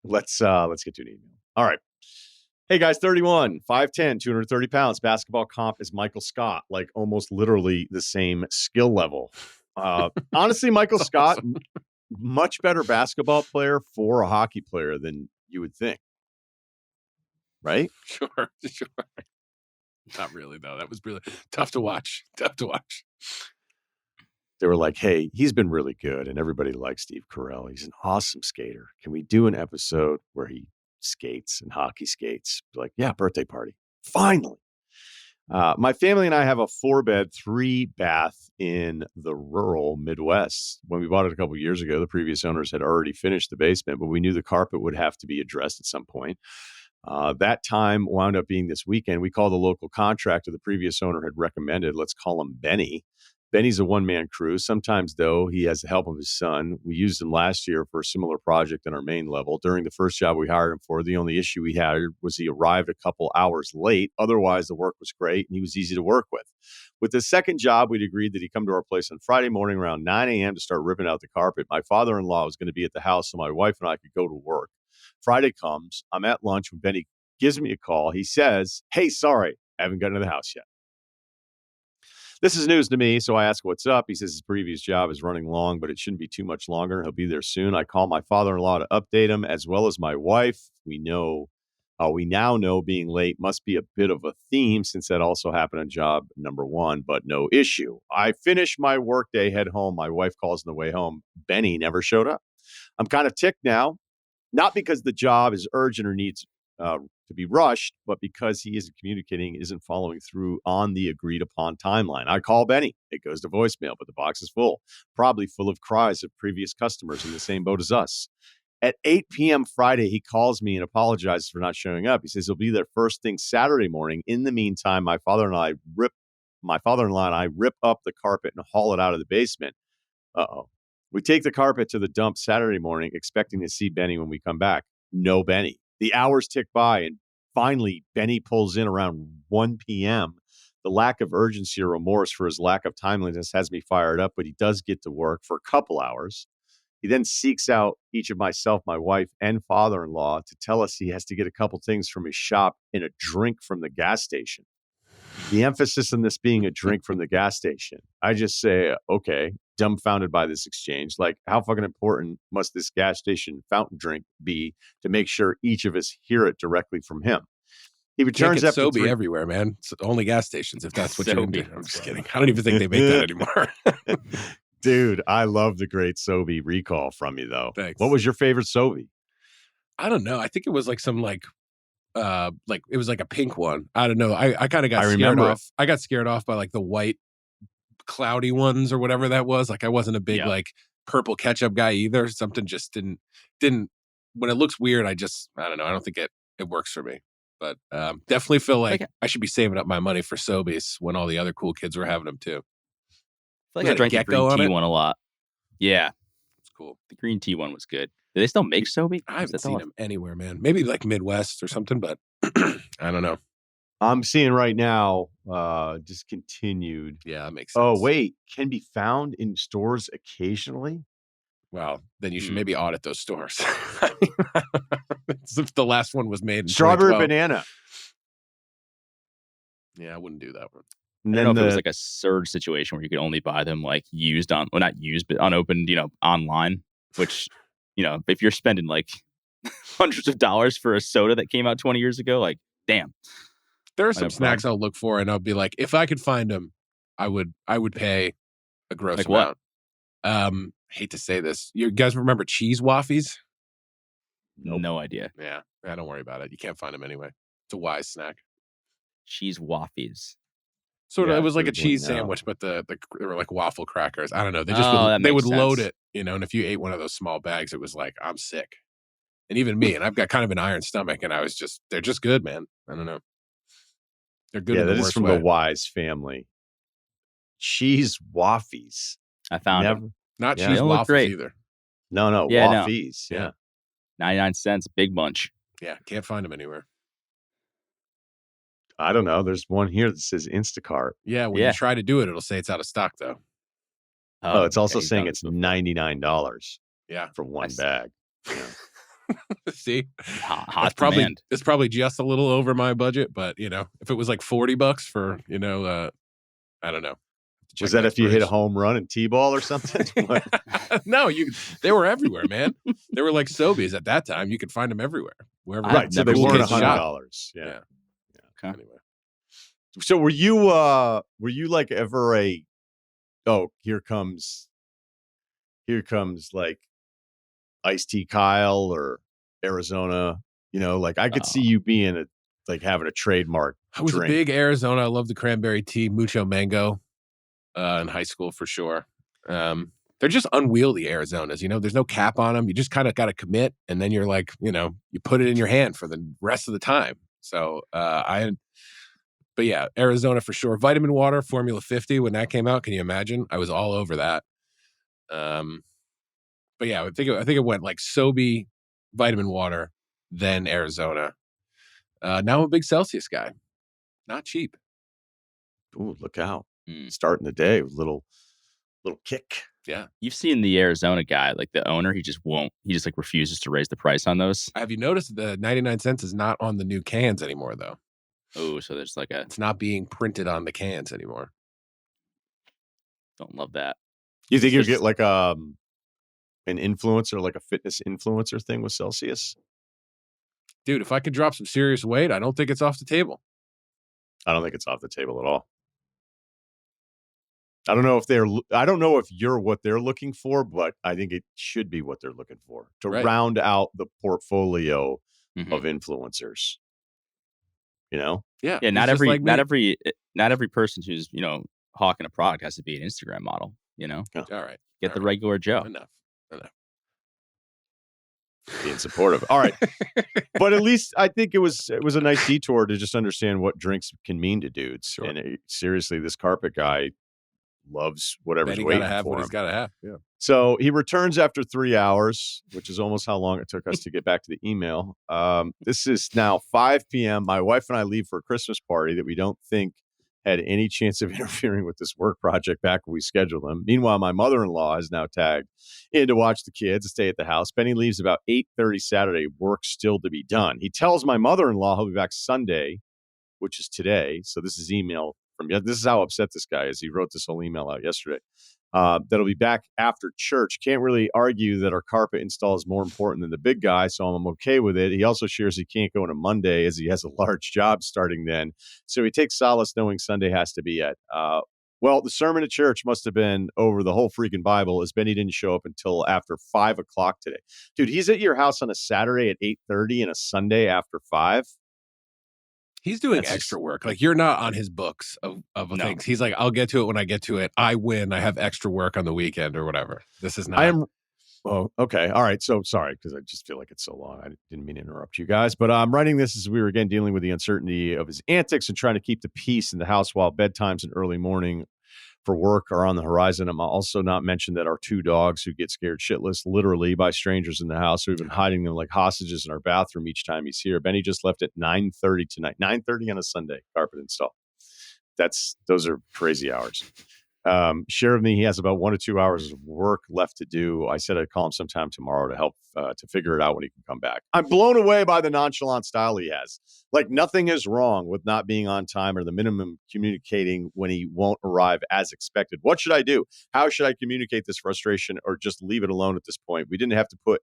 Speaker 1: Let's get to an email. All right. Hey guys, 31, 5'10", 230 pounds. Basketball comp is Michael Scott, like almost literally the same skill level. Honestly, Michael Scott, much better basketball player for a hockey player than you would think. Right?
Speaker 6: Sure. Not really, though. That was really tough to watch.
Speaker 1: They were like, hey, he's been really good, and everybody likes Steve Carell. He's an awesome skater. Can we do an episode where he skates and hockey skates? Like, yeah, birthday party. Finally. My family and I have a 4-bed, 3-bath in the rural Midwest. When we bought it a couple of years ago, the previous owners had already finished the basement, but we knew the carpet would have to be addressed at some point. That time wound up being this weekend. We called the local contractor the previous owner had recommended. Let's call him Benny. Benny's a one-man crew. Sometimes, though, he has the help of his son. We used him last year for a similar project on our main level. During the first job we hired him for, the only issue we had was he arrived a couple hours late. Otherwise, the work was great, and he was easy to work with. With the second job, we'd agreed that he'd come to our place on Friday morning around 9 a.m. to start ripping out the carpet. My father-in-law was going to be at the house, so my wife and I could go to work. Friday comes. I'm at lunch when Benny gives me a call. He says, hey, sorry, I haven't gotten to the house yet. This is news to me, so I ask what's up. He says his previous job is running long, but it shouldn't be too much longer. He'll be there soon. I call my father-in-law to update him, as well as my wife. We now know being late must be a bit of a theme, since that also happened on job number 1, but no issue. I finish my workday, head home. My wife calls on the way home. Benny never showed up. I'm kind of ticked now, not because the job is urgent or needs to be rushed, but because he isn't communicating, isn't following through on the agreed upon timeline. I call Benny. It goes to voicemail, but the box is full, probably full of cries of previous customers in the same boat as us. At 8 p.m. Friday, he calls me and apologizes for not showing up. He says he'll be there first thing Saturday morning. In the meantime, my father-in-law and I rip up the carpet and haul it out of the basement. Uh-oh. We take the carpet to the dump Saturday morning, expecting to see Benny when we come back. No Benny. The hours tick by, and finally, Benny pulls in around 1 p.m. The lack of urgency or remorse for his lack of timeliness has me fired up, but he does get to work for a couple hours. He then seeks out each of myself, my wife, and father-in-law to tell us he has to get a couple things from his shop and a drink from the gas station. The emphasis on this being a drink from the gas station. I just say, okay, dumbfounded by this exchange. Like, how fucking important must this gas station fountain drink be to make sure each of us hear it directly from him? He returns after
Speaker 6: Sobe everywhere, man. It's only gas stations, if that's what you're into. I'm just kidding. I don't even think they make that anymore.
Speaker 1: Dude, I love the great Sobe recall from you, though.
Speaker 6: Thanks.
Speaker 1: What was your favorite Sobe?
Speaker 6: I don't know. I think it was like some it was like a pink one. I don't know. I kind of got scared off. I got scared off by like the white cloudy ones or whatever that was. Like, I wasn't a big like purple ketchup guy either. Something just didn't when it looks weird, I don't know. I don't think it works for me. But definitely feel like I should be saving up my money for Sobeys when all the other cool kids were having them too.
Speaker 7: I feel like I drank the green tea one a lot. Yeah.
Speaker 6: It's cool.
Speaker 7: The green tea one was good. Do they still make Sobe?
Speaker 6: I haven't seen them anywhere, man. Maybe like Midwest or something, but I don't know.
Speaker 1: I'm seeing right now, discontinued.
Speaker 6: Yeah, that makes sense.
Speaker 1: Oh, wait. Can be found in stores occasionally?
Speaker 6: Well, then you should maybe audit those stores. If the last one was made in
Speaker 1: Strawberry banana.
Speaker 6: Yeah, I wouldn't do that one.
Speaker 7: I don't know if it was like a surge situation where you could only buy them like used on, well, not used, but unopened, online, which, if you're spending like hundreds of dollars for a soda that came out 20 years ago, like, damn.
Speaker 6: There are some snacks I'll look for and I'll be like, if I could find them, I would pay a gross amount.
Speaker 7: What?
Speaker 6: Hate to say this. You guys remember cheese waffies?
Speaker 1: Nope.
Speaker 7: No idea.
Speaker 6: Yeah, don't worry about it. You can't find them anyway. It's a wise snack.
Speaker 7: Cheese waffies.
Speaker 6: Sort of,
Speaker 1: Yeah,
Speaker 6: it was like a
Speaker 1: Googling
Speaker 6: cheese
Speaker 1: now.
Speaker 6: sandwich, but they were like waffle crackers. I don't know. They
Speaker 7: That
Speaker 6: they
Speaker 7: makes
Speaker 6: would load
Speaker 7: sense.
Speaker 6: it, and if you ate one of those small bags, it was like, I'm sick. And even me, and I've got kind of an iron stomach, and they're just good, man. I don't know. They're good in the
Speaker 1: that is
Speaker 6: worst
Speaker 1: from
Speaker 6: way.
Speaker 1: the Wise family. Cheese waffies.
Speaker 7: I found them.
Speaker 6: Not
Speaker 1: Yeah.
Speaker 6: cheese
Speaker 7: They don't look
Speaker 6: waffles
Speaker 7: great.
Speaker 6: either.
Speaker 1: No,
Speaker 7: Yeah, no.
Speaker 1: waffies. Yeah.
Speaker 7: 99 cents, big bunch.
Speaker 6: Yeah, can't find them anywhere.
Speaker 1: I don't know. There's one here that says Instacart.
Speaker 6: Yeah, when you try to do it, it'll say it's out of stock, though.
Speaker 1: Oh, it's also
Speaker 7: you've
Speaker 1: saying
Speaker 7: done
Speaker 1: it's
Speaker 7: this before.
Speaker 1: $99
Speaker 6: Yeah.
Speaker 1: for one
Speaker 7: see.
Speaker 1: bag. Yeah.
Speaker 6: See?
Speaker 7: Hot
Speaker 6: It's
Speaker 7: demand.
Speaker 6: probably just a little over my budget, but, if it was like $40 for, I don't know.
Speaker 1: Was that if you hit a home run in T-ball or something? What?
Speaker 6: No, they were everywhere, man. They were like Sobeys at that time. You could find them everywhere. Wherever
Speaker 7: I've
Speaker 1: Right. So they
Speaker 7: never
Speaker 1: weren't
Speaker 7: seen
Speaker 1: $100. Yeah.
Speaker 7: Okay.
Speaker 6: Anyway.
Speaker 1: So were you like ever here comes like Iced Tea Kyle or Arizona, like I could see you being having a trademark
Speaker 6: I was
Speaker 1: drink.
Speaker 6: a big Arizona. I love the cranberry tea, mucho mango, in high school for sure. They're just unwieldy Arizonas. There's no cap on them. You just kind of got to commit, and then you're like, you put it in your hand for the rest of the time. So but yeah, Arizona for sure. Vitamin water, Formula 50 when that came out. Can you imagine? I was all over that. But yeah, I think it went like Sobe, vitamin water, then Arizona. Now I'm a big Celsius guy. Not cheap.
Speaker 1: Ooh, look out.
Speaker 7: Mm.
Speaker 1: Starting the day with a little kick.
Speaker 6: Yeah.
Speaker 7: You've seen the Arizona guy, like the owner, he just like refuses to raise the price on those.
Speaker 6: Have you noticed the 99 cents is not on the new cans anymore, though?
Speaker 7: Oh, so there's like
Speaker 6: It's not being printed on the cans anymore.
Speaker 7: don't love that.
Speaker 1: You think you'll get like an influencer, like a fitness influencer thing with Celsius?
Speaker 6: Dude, if I could drop some serious weight, I don't think it's off the table.
Speaker 1: I don't think it's off the table at all. I don't know if you're what they're looking for, but I think it should be what they're looking for to round out the portfolio of influencers.
Speaker 6: Yeah.
Speaker 7: Yeah, not every person who's, hawking a product has to be an Instagram model,
Speaker 6: All right.
Speaker 7: Get the regular Joe.
Speaker 6: Enough.
Speaker 1: Being supportive. All right. But at least I think it was a nice detour to just understand what drinks can mean to dudes.
Speaker 6: Sure.
Speaker 1: And seriously, this carpet guy loves whatever's waiting
Speaker 6: gotta have
Speaker 1: for
Speaker 6: what
Speaker 1: him.
Speaker 6: he's got to have. Yeah.
Speaker 1: So he returns after 3 hours, which is almost how long it took us to get back to the email. This is now 5 p.m. My wife and I leave for a Christmas party that we don't think had any chance of interfering with this work project back when we scheduled them. Meanwhile, my mother-in-law is now tagged in to watch the kids and stay at the house. Benny leaves about 8:30 Saturday, work still to be done. He tells my mother-in-law he'll be back Sunday, which is today. So this is email from you. This is how upset this guy is. He wrote this whole email out yesterday. That'll be back after church. Can't really argue that our carpet install is more important than the big guy, so I'm okay with it. He also shares he can't go on a Monday as he has a large job starting then. So he takes solace knowing Sunday has to be at. Well, the sermon at church must have been over the whole freaking Bible, as Benny didn't show up until after 5 o'clock today. Dude, he's at your house on a Saturday at 8:30 and a Sunday after 5.
Speaker 6: He's doing extra work. Like, you're not on his books of things. He's like, I'll get to it when I get to it. I win. I have extra work on the weekend or whatever. This is not.
Speaker 1: Oh, okay. All right. So sorry, because I just feel like it's so long. I didn't mean to interrupt you guys, but I'm writing this as we were again dealing with the uncertainty of his antics and trying to keep the peace in the house while bedtimes and early morning for work are on the horizon. I'm also not mention that our 2 dogs who get scared shitless literally by strangers in the house. We've been hiding them like hostages in our bathroom each time he's here. Benny just left at 9:30 tonight. 9:30 on a Sunday, carpet install. Those are crazy hours. Share with me, he has about 1 to 2 hours of work left to do. I said I'd call him sometime tomorrow to help to figure it out when he can come back. I'm blown away by the nonchalant style he has. Like, nothing is wrong with not being on time or the minimum communicating when he won't arrive as expected. What should I do? How should I communicate this frustration or just leave it alone at this point? We didn't have to put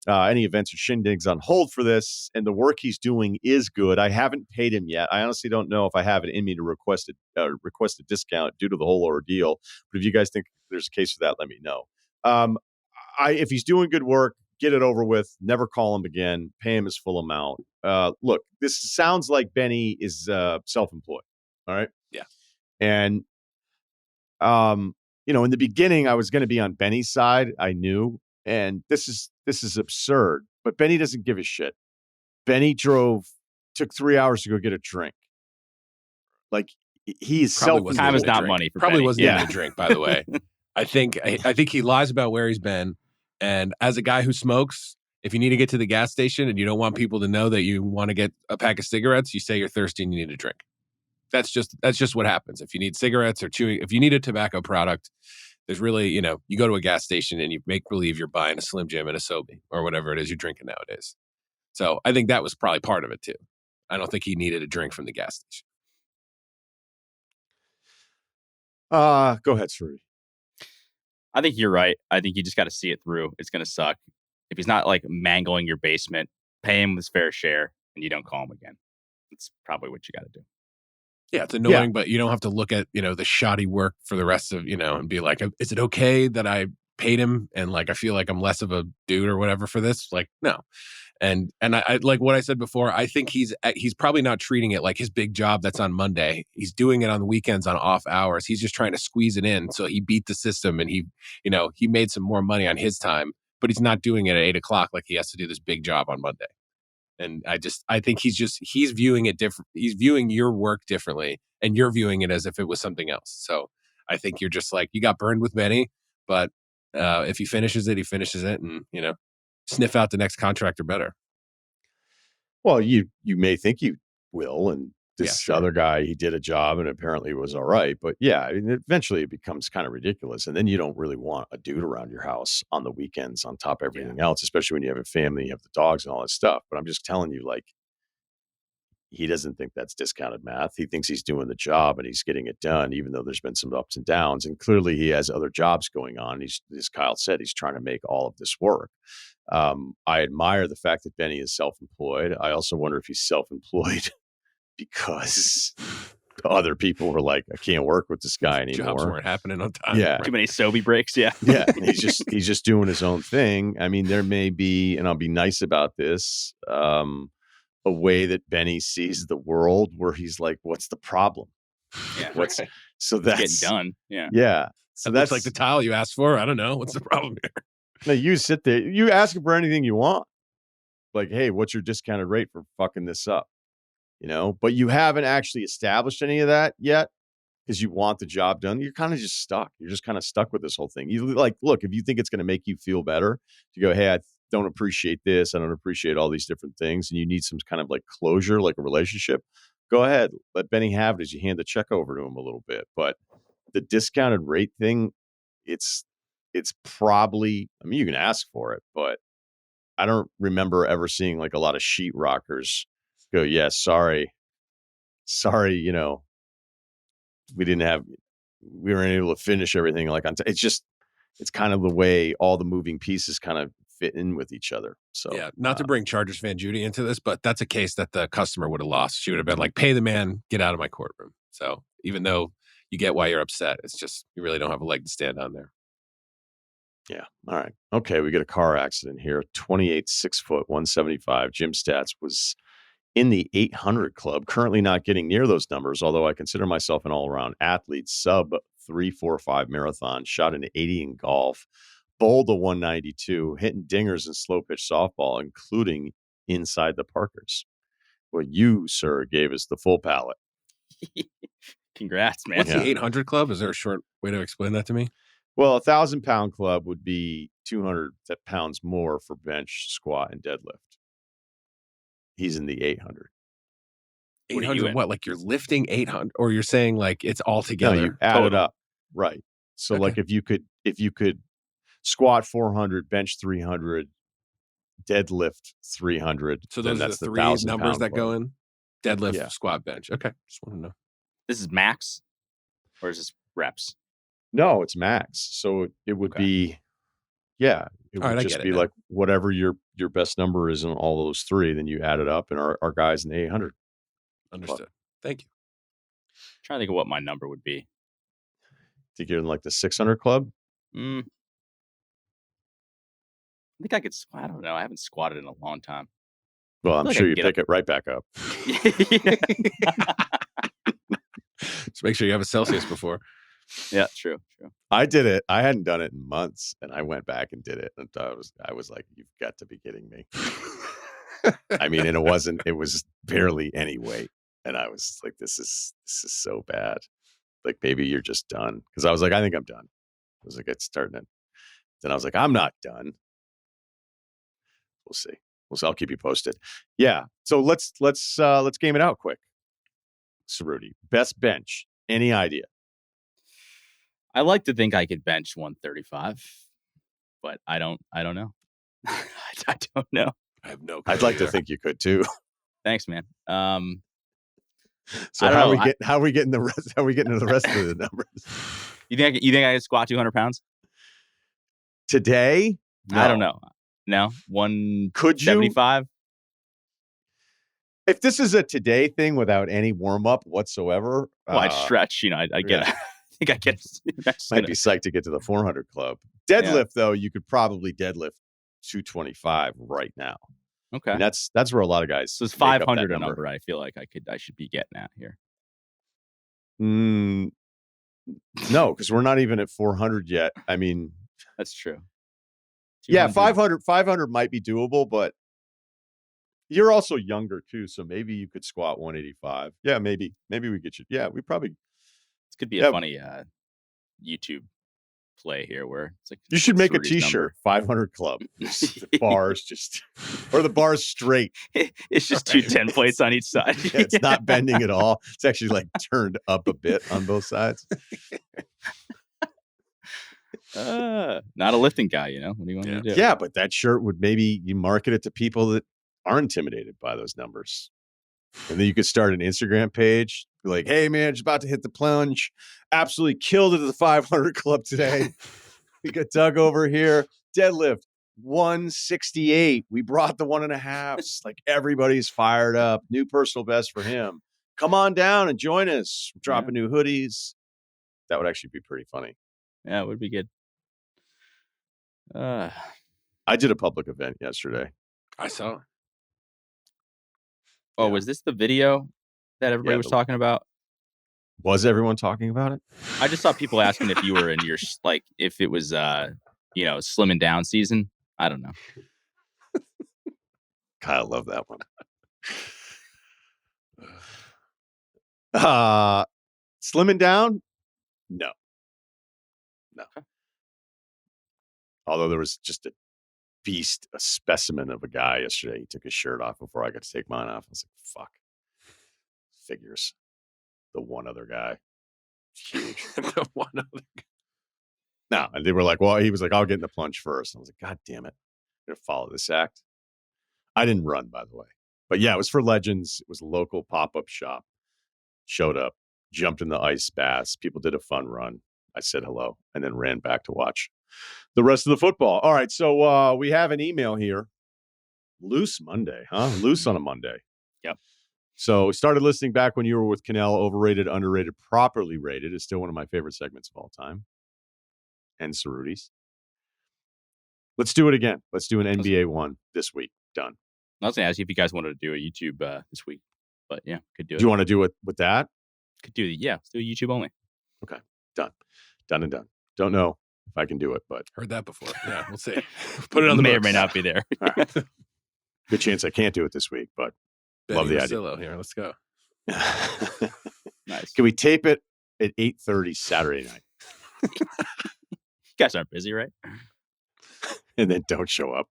Speaker 1: Any events or shindigs on hold for this, and the work he's doing is good. I haven't paid him yet. I honestly don't know if I have it in me to request a discount due to the whole ordeal. But if you guys think there's a case for that, let me know. If he's doing good work, get it over with. Never call him again. Pay him his full amount. Look, this sounds like Benny is self-employed. All right.
Speaker 6: Yeah.
Speaker 1: And in the beginning, I was going to be on Benny's side. I knew. And this is absurd, but Benny doesn't give a shit. Benny took 3 hours to go get a drink. Like he's
Speaker 7: time is not money for
Speaker 6: probably
Speaker 7: Benny.
Speaker 6: wasn't even a drink, by the way. I think he lies about where he's been. And as a guy who smokes, if you need to get to the gas station and you don't want people to know that you want to get a pack of cigarettes, you say you're thirsty and you need a drink. That's just what happens. If you need cigarettes or chewing, if you need a tobacco product, there's really, you go to a gas station and you make believe you're buying a Slim Jim and a Sobe or whatever it is you're drinking nowadays. So I think that was probably part of it too. I don't think he needed a drink from the gas station.
Speaker 1: Go ahead, Ceruti.
Speaker 7: I think you're right. I think you just got to see it through. It's going to suck. If he's not like mangling your basement, pay him his fair share and you don't call him again. It's probably what you got to do.
Speaker 6: Yeah, it's annoying, but you don't have to look at, the shoddy work for the rest of, and be like, is it okay that I paid him and like I feel like I'm less of a dude or whatever for this? Like, no. And I like what I said before, I think he's probably not treating it like his big job that's on Monday. He's doing it on the weekends on off hours. He's just trying to squeeze it in. So he beat the system and he made some more money on his time, but he's not doing it at 8:00 like he has to do this big job on Monday. And I think he's viewing it different. He's viewing your work differently and you're viewing it as if it was something else. So I think you're just like, you got burned with Benny, but if he finishes it, he finishes it and, sniff out the next contractor better.
Speaker 1: Well, you may think you will. And this other guy, he did a job and apparently it was all right. But yeah, eventually it becomes kind of ridiculous. And then you don't really want a dude around your house on the weekends on top of everything else, especially when you have a family, you have the dogs and all that stuff. But I'm just telling you, like, he doesn't think that's discounted math. He thinks he's doing the job and he's getting it done, even though there's been some ups and downs. And clearly he has other jobs going on. As Kyle said, he's trying to make all of this work. I admire the fact that Benny is self-employed. I also wonder if he's self-employed because other people were like, I can't work with this guy anymore.
Speaker 6: Jobs weren't happening on time.
Speaker 1: Yeah.
Speaker 7: Too many Sobe breaks. Yeah.
Speaker 1: Yeah. He's just doing his own thing. I mean, there may be, and I'll be nice about this, a way that Benny sees the world where he's like, what's the problem?
Speaker 7: Yeah.
Speaker 1: So that's
Speaker 7: getting done. Yeah.
Speaker 1: Yeah. So
Speaker 6: that's like the tile you asked for. I don't know. What's the problem here?
Speaker 1: No, you sit there, you ask him for anything you want. Like, hey, what's your discounted rate for fucking this up? But you haven't actually established any of that yet because you want the job done. You're kind of just stuck. You're just kind of stuck with this whole thing. You like, look, if you think it's going to make you feel better to go, hey, I don't appreciate this. I don't appreciate all these different things. And you need some kind of like closure, like a relationship. Go ahead. Let Benny have it as you hand the check over to him a little bit. But the discounted rate thing, it's probably, I mean, you can ask for it, but I don't remember ever seeing like a lot of sheetrockers go, yeah, sorry, we weren't able to finish everything like on it's kind of the way all the moving pieces kind of fit in with each other. So
Speaker 6: yeah, not to bring Chargers fan Judy into this, but that's a case that the customer would have lost. She would have been like, pay the man, get out of my courtroom. So even though you get why you're upset, it's just, you really don't have a leg to stand on there.
Speaker 1: Yeah. All right. Okay. We get a car accident here. 28, 6 foot, 175. Jim Stats was in the 800 club, currently not getting near those numbers, although I consider myself an all-around athlete. Sub 345 marathon, shot an 80 in golf, bowled a 192, hitting dingers in slow pitch softball, including inside the Parkers. Well, you, sir, gave us the full palette.
Speaker 7: Congrats, man.
Speaker 6: What's the 800 club? Is there a short way to explain that to me?
Speaker 1: Well, 1,000-pound club would be 200 pounds more for bench, squat, and deadlift. He's in the 800.
Speaker 6: 800 what? Like you're lifting 800, or you're saying like it's all together?
Speaker 1: No, you add it up, right? So like if you could squat 400, bench 300, deadlift 300.
Speaker 6: So those are the three numbers that go in: deadlift, squat, bench. Okay, just want to know.
Speaker 7: This is max, or is this reps?
Speaker 1: No, it's max. So it would be Yeah, it
Speaker 6: All
Speaker 1: would
Speaker 6: right, I
Speaker 1: just
Speaker 6: get
Speaker 1: be
Speaker 6: it
Speaker 1: like whatever your best number is in all those three, then you add it up, and our guys in the 800.
Speaker 6: Understood. Thank you.
Speaker 7: Trying to think of what my number would be.
Speaker 1: Think you're in like the 600 club?
Speaker 7: I think I could. I don't know. I haven't squatted in a long time.
Speaker 1: Well, I'm
Speaker 7: like I
Speaker 1: sure
Speaker 7: can
Speaker 1: you
Speaker 7: get
Speaker 1: pick it right back up.
Speaker 6: Just make sure you have a Celsius before.
Speaker 7: Yeah, true.
Speaker 1: I did it. I hadn't done it in months, and I went back and did it. And I was like, "You've got to be kidding me!" I mean, and it wasn't. It was barely any weight, and I was like, "This is so bad." Like maybe you're just done, because I was like, "I think I'm done." I was like, "It's starting it." Then I was like, "I'm not done." We'll see. I'll keep you posted. Yeah. So let's game it out quick. Ceruti, best bench. Any idea?
Speaker 7: I like to think I could bench 135, but I don't know. I don't know.
Speaker 6: I have no.
Speaker 1: I'd like to think you could too.
Speaker 7: Thanks, man.
Speaker 1: So how are we getting the rest? How are we getting to the rest of the numbers?
Speaker 7: You think I could squat 200 pounds
Speaker 1: today? No.
Speaker 7: I don't know. No, 175.
Speaker 1: Could you? If this is a today thing without any warm up whatsoever,
Speaker 7: well, I'd stretch. I get.
Speaker 1: Yeah.
Speaker 7: I think I get.
Speaker 1: Might be psyched to get to the 400 club. Deadlift though, you could probably deadlift 225 right now.
Speaker 7: Okay,
Speaker 1: and that's where a lot of guys.
Speaker 7: So it's 500 a number. I feel like I should be getting at here.
Speaker 1: No, because we're not even at 400 yet. I mean,
Speaker 7: that's true.
Speaker 1: Yeah, 500 might be doable, but you're also younger too, so maybe you could squat 185. Yeah, maybe we get you. Yeah, we probably.
Speaker 7: This could be a funny YouTube play here, where it's like
Speaker 1: you should make a T-shirt. 500 club. The bars just, or the bars straight.
Speaker 7: It's just two 10 plates on each side.
Speaker 1: Yeah, it's not bending at all. It's actually like turned up a bit on both sides.
Speaker 7: Not a lifting guy, what do you want me to do?
Speaker 1: Yeah, but that shirt would maybe you market it to people that are intimidated by those numbers. And then you could start an Instagram page, be like, hey man, just about to hit the plunge. Absolutely killed it at the 500 club today. We got Doug over here. Deadlift 168. We brought the 1.5s. Like everybody's fired up. New personal best for him. Come on down and join us. We're dropping new hoodies. That would actually be pretty funny.
Speaker 7: Yeah, it would be good.
Speaker 1: I did a public event yesterday.
Speaker 6: I saw.
Speaker 7: Oh, was this the video that everybody was talking about?
Speaker 1: Was everyone talking about it?
Speaker 7: I just saw people asking if you were in your if it was slimming down season. I don't know.
Speaker 1: Kyle loved that one. Slimming down? No. Okay. Although there was just a specimen of a guy yesterday. He took his shirt off before I got to take mine off. I was like, fuck. Figures. The one other guy. Huge.
Speaker 6: The one other guy.
Speaker 1: No, and they were like, well, he was like, I'll get in the plunge first. And I was like, God damn it. I'm going to follow this act. I didn't run, by the way. But yeah, it was for Legends. It was a local pop-up shop. Showed up, jumped in the ice baths. People did a fun run. I said hello and then ran back to watch the rest of the football. All right, so we have an email here. Loose Monday, huh? Loose on a Monday.
Speaker 7: Yep.
Speaker 1: So we started listening back when you were with Cannell. Overrated, underrated, properly rated is still one of my favorite segments of all time. And Ceruti's. Let's do it again. Let's do an NBA one this week. Done.
Speaker 7: I was going to ask you if you guys wanted to do a YouTube this week, but yeah, could do it.
Speaker 1: Do you want to do it with that?
Speaker 7: Could do it. Yeah, let's do a YouTube only.
Speaker 1: Okay, done and done. Don't know if I can do it, but
Speaker 6: heard that before. Yeah, we'll see. Put it on the
Speaker 7: may
Speaker 6: books.
Speaker 7: or may not be there.
Speaker 1: Right. Good chance I can't do it this week, but love the idea.
Speaker 6: Here, let's go.
Speaker 7: Nice.
Speaker 1: Can we tape it at 8:30 Saturday night?
Speaker 7: You guys aren't busy, right?
Speaker 1: And then don't show up.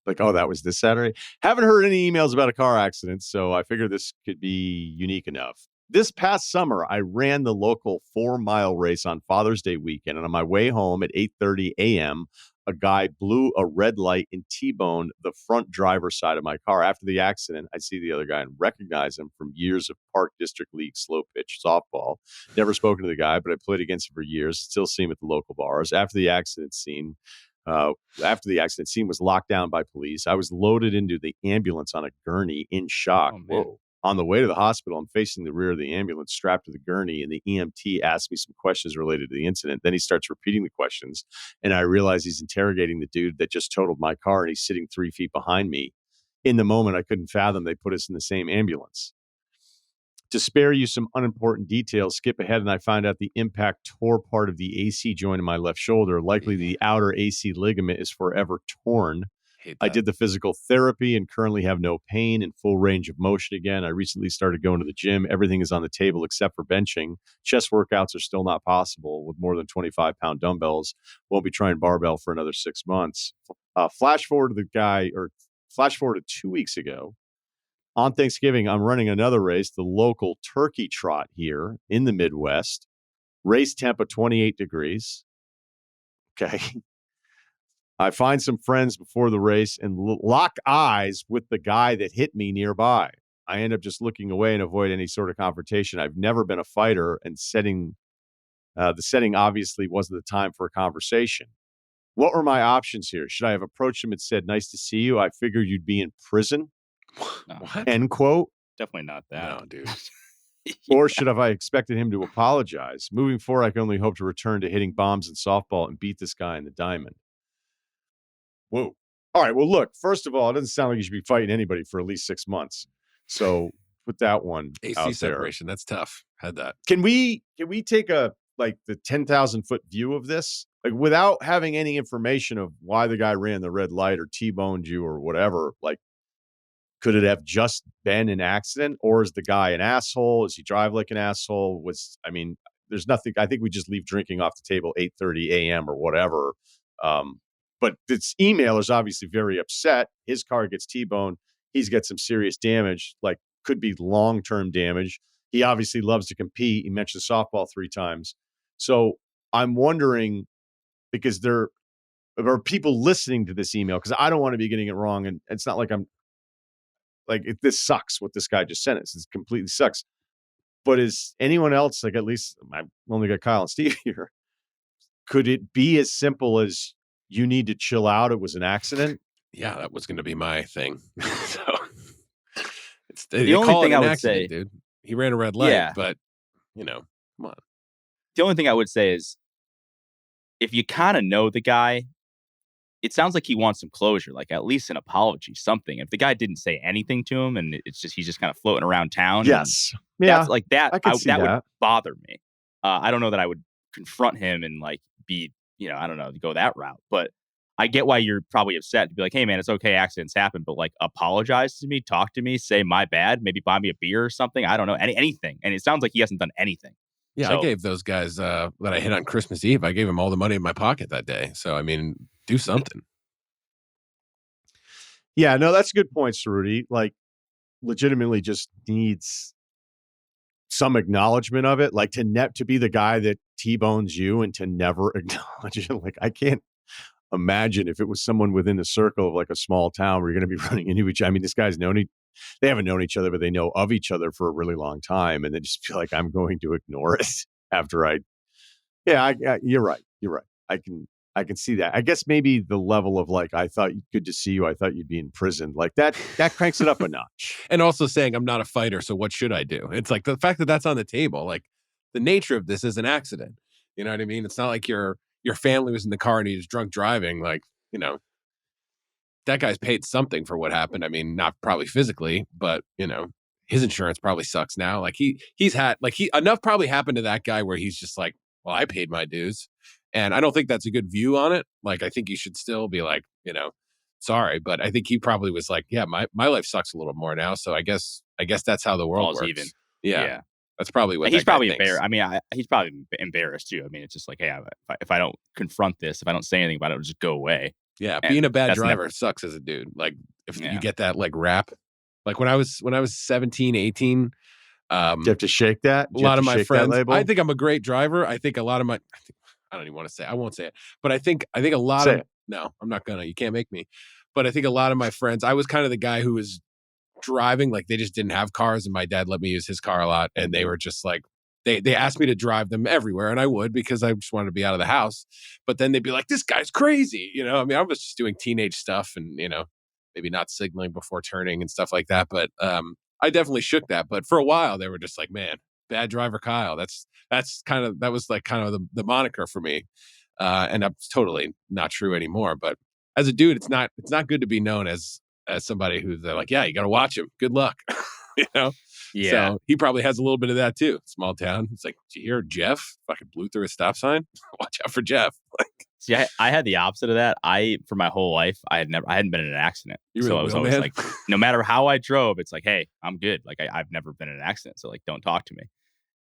Speaker 1: Like, oh, that was this Saturday. Haven't heard any emails about a car accident, so I figured this could be unique enough. This past summer, I ran the local 4-mile race on Father's Day weekend, and on my way home at 8:30 a.m., a guy blew a red light and T-boned the front driver's side of my car. After the accident, I see the other guy and recognize him from years of Park District League slow pitch softball. Never spoken to the guy, but I played against him for years. Still see him at the local bars. After the accident scene, after the accident scene was locked down by police. I was loaded into the ambulance on a gurney in shock.
Speaker 7: Whoa.
Speaker 1: On the way to the hospital, I'm facing the rear of the ambulance strapped to the gurney, and the EMT asked me some questions related to the incident. Then he starts repeating the questions, and I realize he's interrogating the dude that just totaled my car, and he's sitting 3 feet behind me. In the moment, I couldn't fathom they put us in the same ambulance. To spare you some unimportant details, skip ahead, and I find out the impact tore part of the AC joint in my left shoulder. Likely the outer AC ligament is forever torn. I did the physical therapy and currently have no pain and full range of motion again. I recently started going to the gym. Everything is on the table except for benching. Chest workouts are still not possible with more than 25-pound dumbbells. Won't be trying barbell for another 6 months. Flash forward to 2 weeks ago. On Thanksgiving, I'm running another race, the local turkey trot here in the Midwest. Race temp of 28 degrees. Okay. I find some friends before the race and lock eyes with the guy that hit me nearby. I end up just looking away and avoid any sort of confrontation. I've never been a fighter, and the setting obviously wasn't the time for a conversation. What were my options here? Should I have approached him and said, "Nice to see you. I figured you'd be in prison"?
Speaker 7: What?
Speaker 1: End quote.
Speaker 7: Definitely not that.
Speaker 6: No, dude.
Speaker 1: Or should have I expected him to apologize? Moving forward, I can only hope to return to hitting bombs in softball and beat this guy in the diamond. Whoa. All right. Well, look, first of all, it doesn't sound like you should be fighting anybody for at least 6 months. So put that one
Speaker 6: AC
Speaker 1: out
Speaker 6: separation. That's tough. Had that.
Speaker 1: Can we take the 10,000 foot view of this? Like, without having any information of why the guy ran the red light or T-boned you or whatever, like, could it have just been an accident, or is the guy an asshole? Does he drive like an asshole? There's nothing. I think we just leave drinking off the table 8:30 a.m. or whatever. But this emailer's obviously very upset. His car gets T-boned. He's got some serious damage, like could be long-term damage. He obviously loves to compete. He mentioned softball 3 times. So I'm wondering, because there are people listening to this email, because I don't want to be getting it wrong. And it's not like I'm like, this sucks what this guy just sent us. It completely sucks. But is anyone else, like, at least I've only got Kyle and Steve here, could it be as simple as you need to chill out? It was an accident.
Speaker 6: Yeah, that was going to be my thing. So it's
Speaker 7: the only thing I would say,
Speaker 6: dude, he ran a red light, but come on.
Speaker 7: The only thing I would say is, if you kind of know the guy, it sounds like he wants some closure, like at least an apology, something. If the guy didn't say anything to him and he's just kind of floating around town.
Speaker 1: Yes.
Speaker 7: That's like that.
Speaker 1: That
Speaker 7: would bother me. I don't know that I would confront him and like be, I don't know, go that route, but I get why you're probably upset to be like, hey man, it's okay. Accidents happen, but like apologize to me, talk to me, say my bad, maybe buy me a beer or something. I don't know, anything. And it sounds like he hasn't done anything.
Speaker 6: Yeah,
Speaker 7: So,
Speaker 6: I gave those guys that I hit on Christmas Eve, I gave them all the money in my pocket that day. So, do something.
Speaker 1: Yeah, no, that's a good point, Ceruti. Like, legitimately just needs some acknowledgement of it. Like, to be the guy that T-bones you and to never acknowledge it. Like, I can't imagine if it was someone within the circle of like a small town where you're going to be running into each other. This guy's they haven't known each other, but they know of each other for a really long time. And they just feel like I'm going to ignore it after you're right. You're right. I can see that. I guess maybe the level of like, I thought good to see you. I thought you'd be in prison. Like that cranks it up a notch.
Speaker 6: And also saying I'm not a fighter, so what should I do? It's like the fact that that's on the table, like the nature of this is an accident. You know what I mean? It's not like your family was in the car and he was drunk driving. Like, that guy's paid something for what happened. Not probably physically, but his insurance probably sucks now. Like he's had enough probably happened to that guy where he's just like, well, I paid my dues. And I don't think that's a good view on it. Like, I think you should still be like, sorry. But I think he probably was like, yeah, my life sucks a little more now. So I guess that's how the world works. Even. Yeah. That's probably what
Speaker 7: he's probably embarrassed. He's probably embarrassed too. It's just like, hey, if I don't confront this, if I don't say anything about it, it'll just go away.
Speaker 6: Yeah. Being a bad driver sucks as a dude. Like if you get that like rap, like when I was 17, 18,
Speaker 1: do you have to shake that?
Speaker 6: A lot of my friends, I think I'm a great driver. I think a lot of I don't even want to say it. I won't say it. But I think a lot of no, I'm not gonna. You can't make me. But I think a lot of my friends, I was kind of the guy who was driving, like they just didn't have cars, and my dad let me use his car a lot, and they were just like, they asked me to drive them everywhere, and I would because I just wanted to be out of the house. But then they'd be like, "This guy's crazy," I mean, I was just doing teenage stuff, and maybe not signaling before turning and stuff like that. But I definitely shook that. But for a while, they were just like, "Man, bad driver Kyle." That was like kind of the moniker for me, and that's totally not true anymore. But as a dude, it's not good to be known as somebody who's like, "Yeah, you got to watch him. Good luck,"
Speaker 7: Yeah.
Speaker 6: So he probably has a little bit of that too. Small town. It's like, did you hear Jeff fucking blew through a stop sign? Watch out for Jeff.
Speaker 7: See, I had the opposite of that. For my whole life, I hadn't been in an accident. So I was always like, no matter how I drove, it's like, hey, I'm good. Like I've never been in an accident. So like, don't talk to me.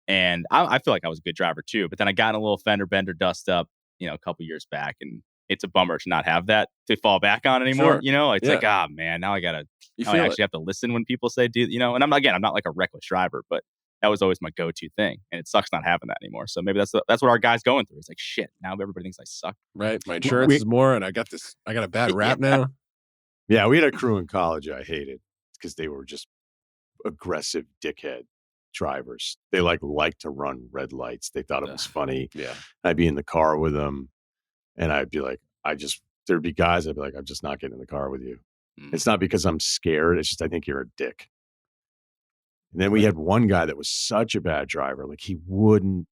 Speaker 7: And I feel like I was a good driver too. But then I got in a little fender bender dust up, a couple years back, and it's a bummer to not have that to fall back on anymore.
Speaker 6: Sure.
Speaker 7: It's like, man, now I actually have to listen when people say, dude, and I'm not like a reckless driver, but that was always my go-to thing. And it sucks not having that anymore. So maybe that's what our guy's going through. It's like, shit, now everybody thinks I suck.
Speaker 6: Right. My insurance is more, and I got a bad rap now.
Speaker 1: Yeah. We had a crew in college I hated because they were just aggressive dickhead drivers. They liked to run red lights. They thought it was funny.
Speaker 6: Yeah.
Speaker 1: I'd be in the car with them. And I'd be like, there'd be guys, I'd be like, I'm just not getting in the car with you. It's not because I'm scared. It's just, I think you're a dick. And then we had one guy that was such a bad driver. Like he wouldn't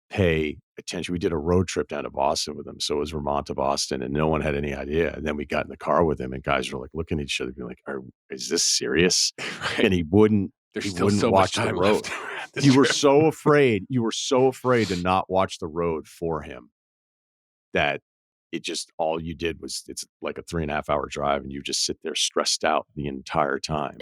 Speaker 1: pay attention. We did a road trip down to Boston with him. So it was Vermont to Boston and no one had any idea. And then we got in the car with him and guys were like looking at each other being like, is this serious? Right. And he wouldn't watch the road. You were so afraid to not watch the road for him that it just, all you did was, it's like a 3.5 hour drive and you just sit there stressed out the entire time.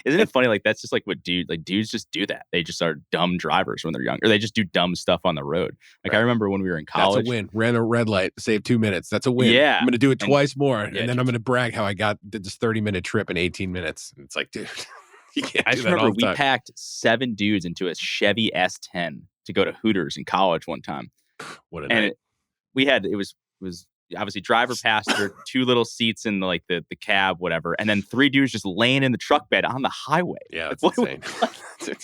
Speaker 7: Isn't it funny? Like that's just like what dudes just do that. They just are dumb drivers when they're young, or they just do dumb stuff on the road. Like I remember when we were in college.
Speaker 6: That's a win. Ran a red light, saved 2 minutes. That's a win.
Speaker 7: Yeah.
Speaker 6: I'm going to do it twice more. And then I'm going to brag how I did this 30-minute trip in 18 minutes. It's like, dude, you can't
Speaker 7: I
Speaker 6: do
Speaker 7: just
Speaker 6: that
Speaker 7: remember
Speaker 6: all the time.
Speaker 7: we packed 7 dudes into a Chevy S10 to go to Hooters in college one time.
Speaker 6: What a night.
Speaker 7: It was obviously driver passenger, 2 little seats in the cab, whatever, and then 3 dudes just laying in the truck bed on the highway.
Speaker 6: Yeah, that's insane.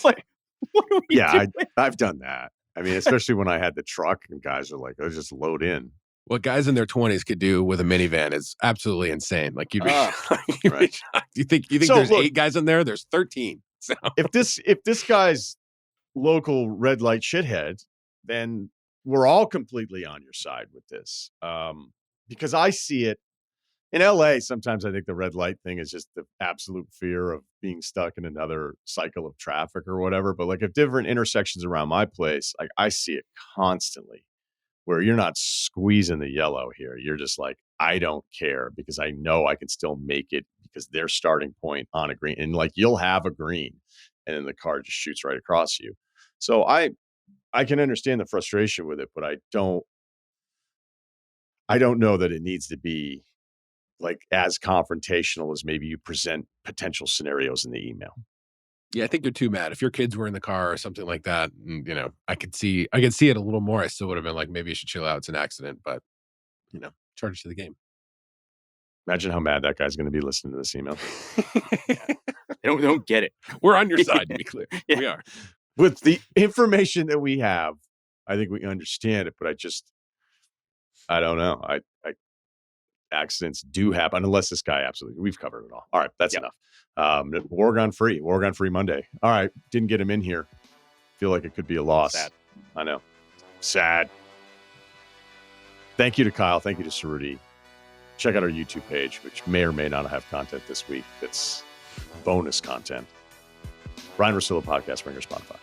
Speaker 7: What are we doing?
Speaker 1: I've done that. I mean, especially when I had the truck and guys are like, oh, just load in.
Speaker 6: What guys in their 20s could do with a minivan is absolutely insane. Like you'd be, right. You think there's 8 guys in there? There's 13. So
Speaker 1: if this guy's local red light shithead, then we're all completely on your side with this. Because I see it in LA. Sometimes I think the red light thing is just the absolute fear of being stuck in another cycle of traffic or whatever. But like at different intersections around my place, like I see it constantly where you're not squeezing the yellow here. You're just like, I don't care because I know I can still make it because their starting point on a green, and like you'll have a green and then the car just shoots right across you. So I can understand the frustration with it, but I don't know that it needs to be like as confrontational as maybe you present potential scenarios in the email.
Speaker 6: Yeah, I think you're too mad. If your kids were in the car or something like that, I could see it a little more. I still would have been like, maybe you should chill out. It's an accident, but charge it to the game.
Speaker 1: Imagine how mad that guy's going to be listening to this email.
Speaker 7: They don't get it.
Speaker 6: We're on your side, to be clear.
Speaker 7: Yeah.
Speaker 6: We are.
Speaker 1: With the information that we have, I think we understand it, but I don't know. Accidents do happen unless this guy we've covered it all. All right, that's enough. Wargon free Monday. All right, didn't get him in here. Feel like it could be a loss.
Speaker 7: Sad.
Speaker 1: I know. Sad. Thank you to Kyle. Thank you to Ceruti. Check out our YouTube page, which may or may not have content this week. That's bonus content. Ryen Russillo Podcast, Ringer, Spotify.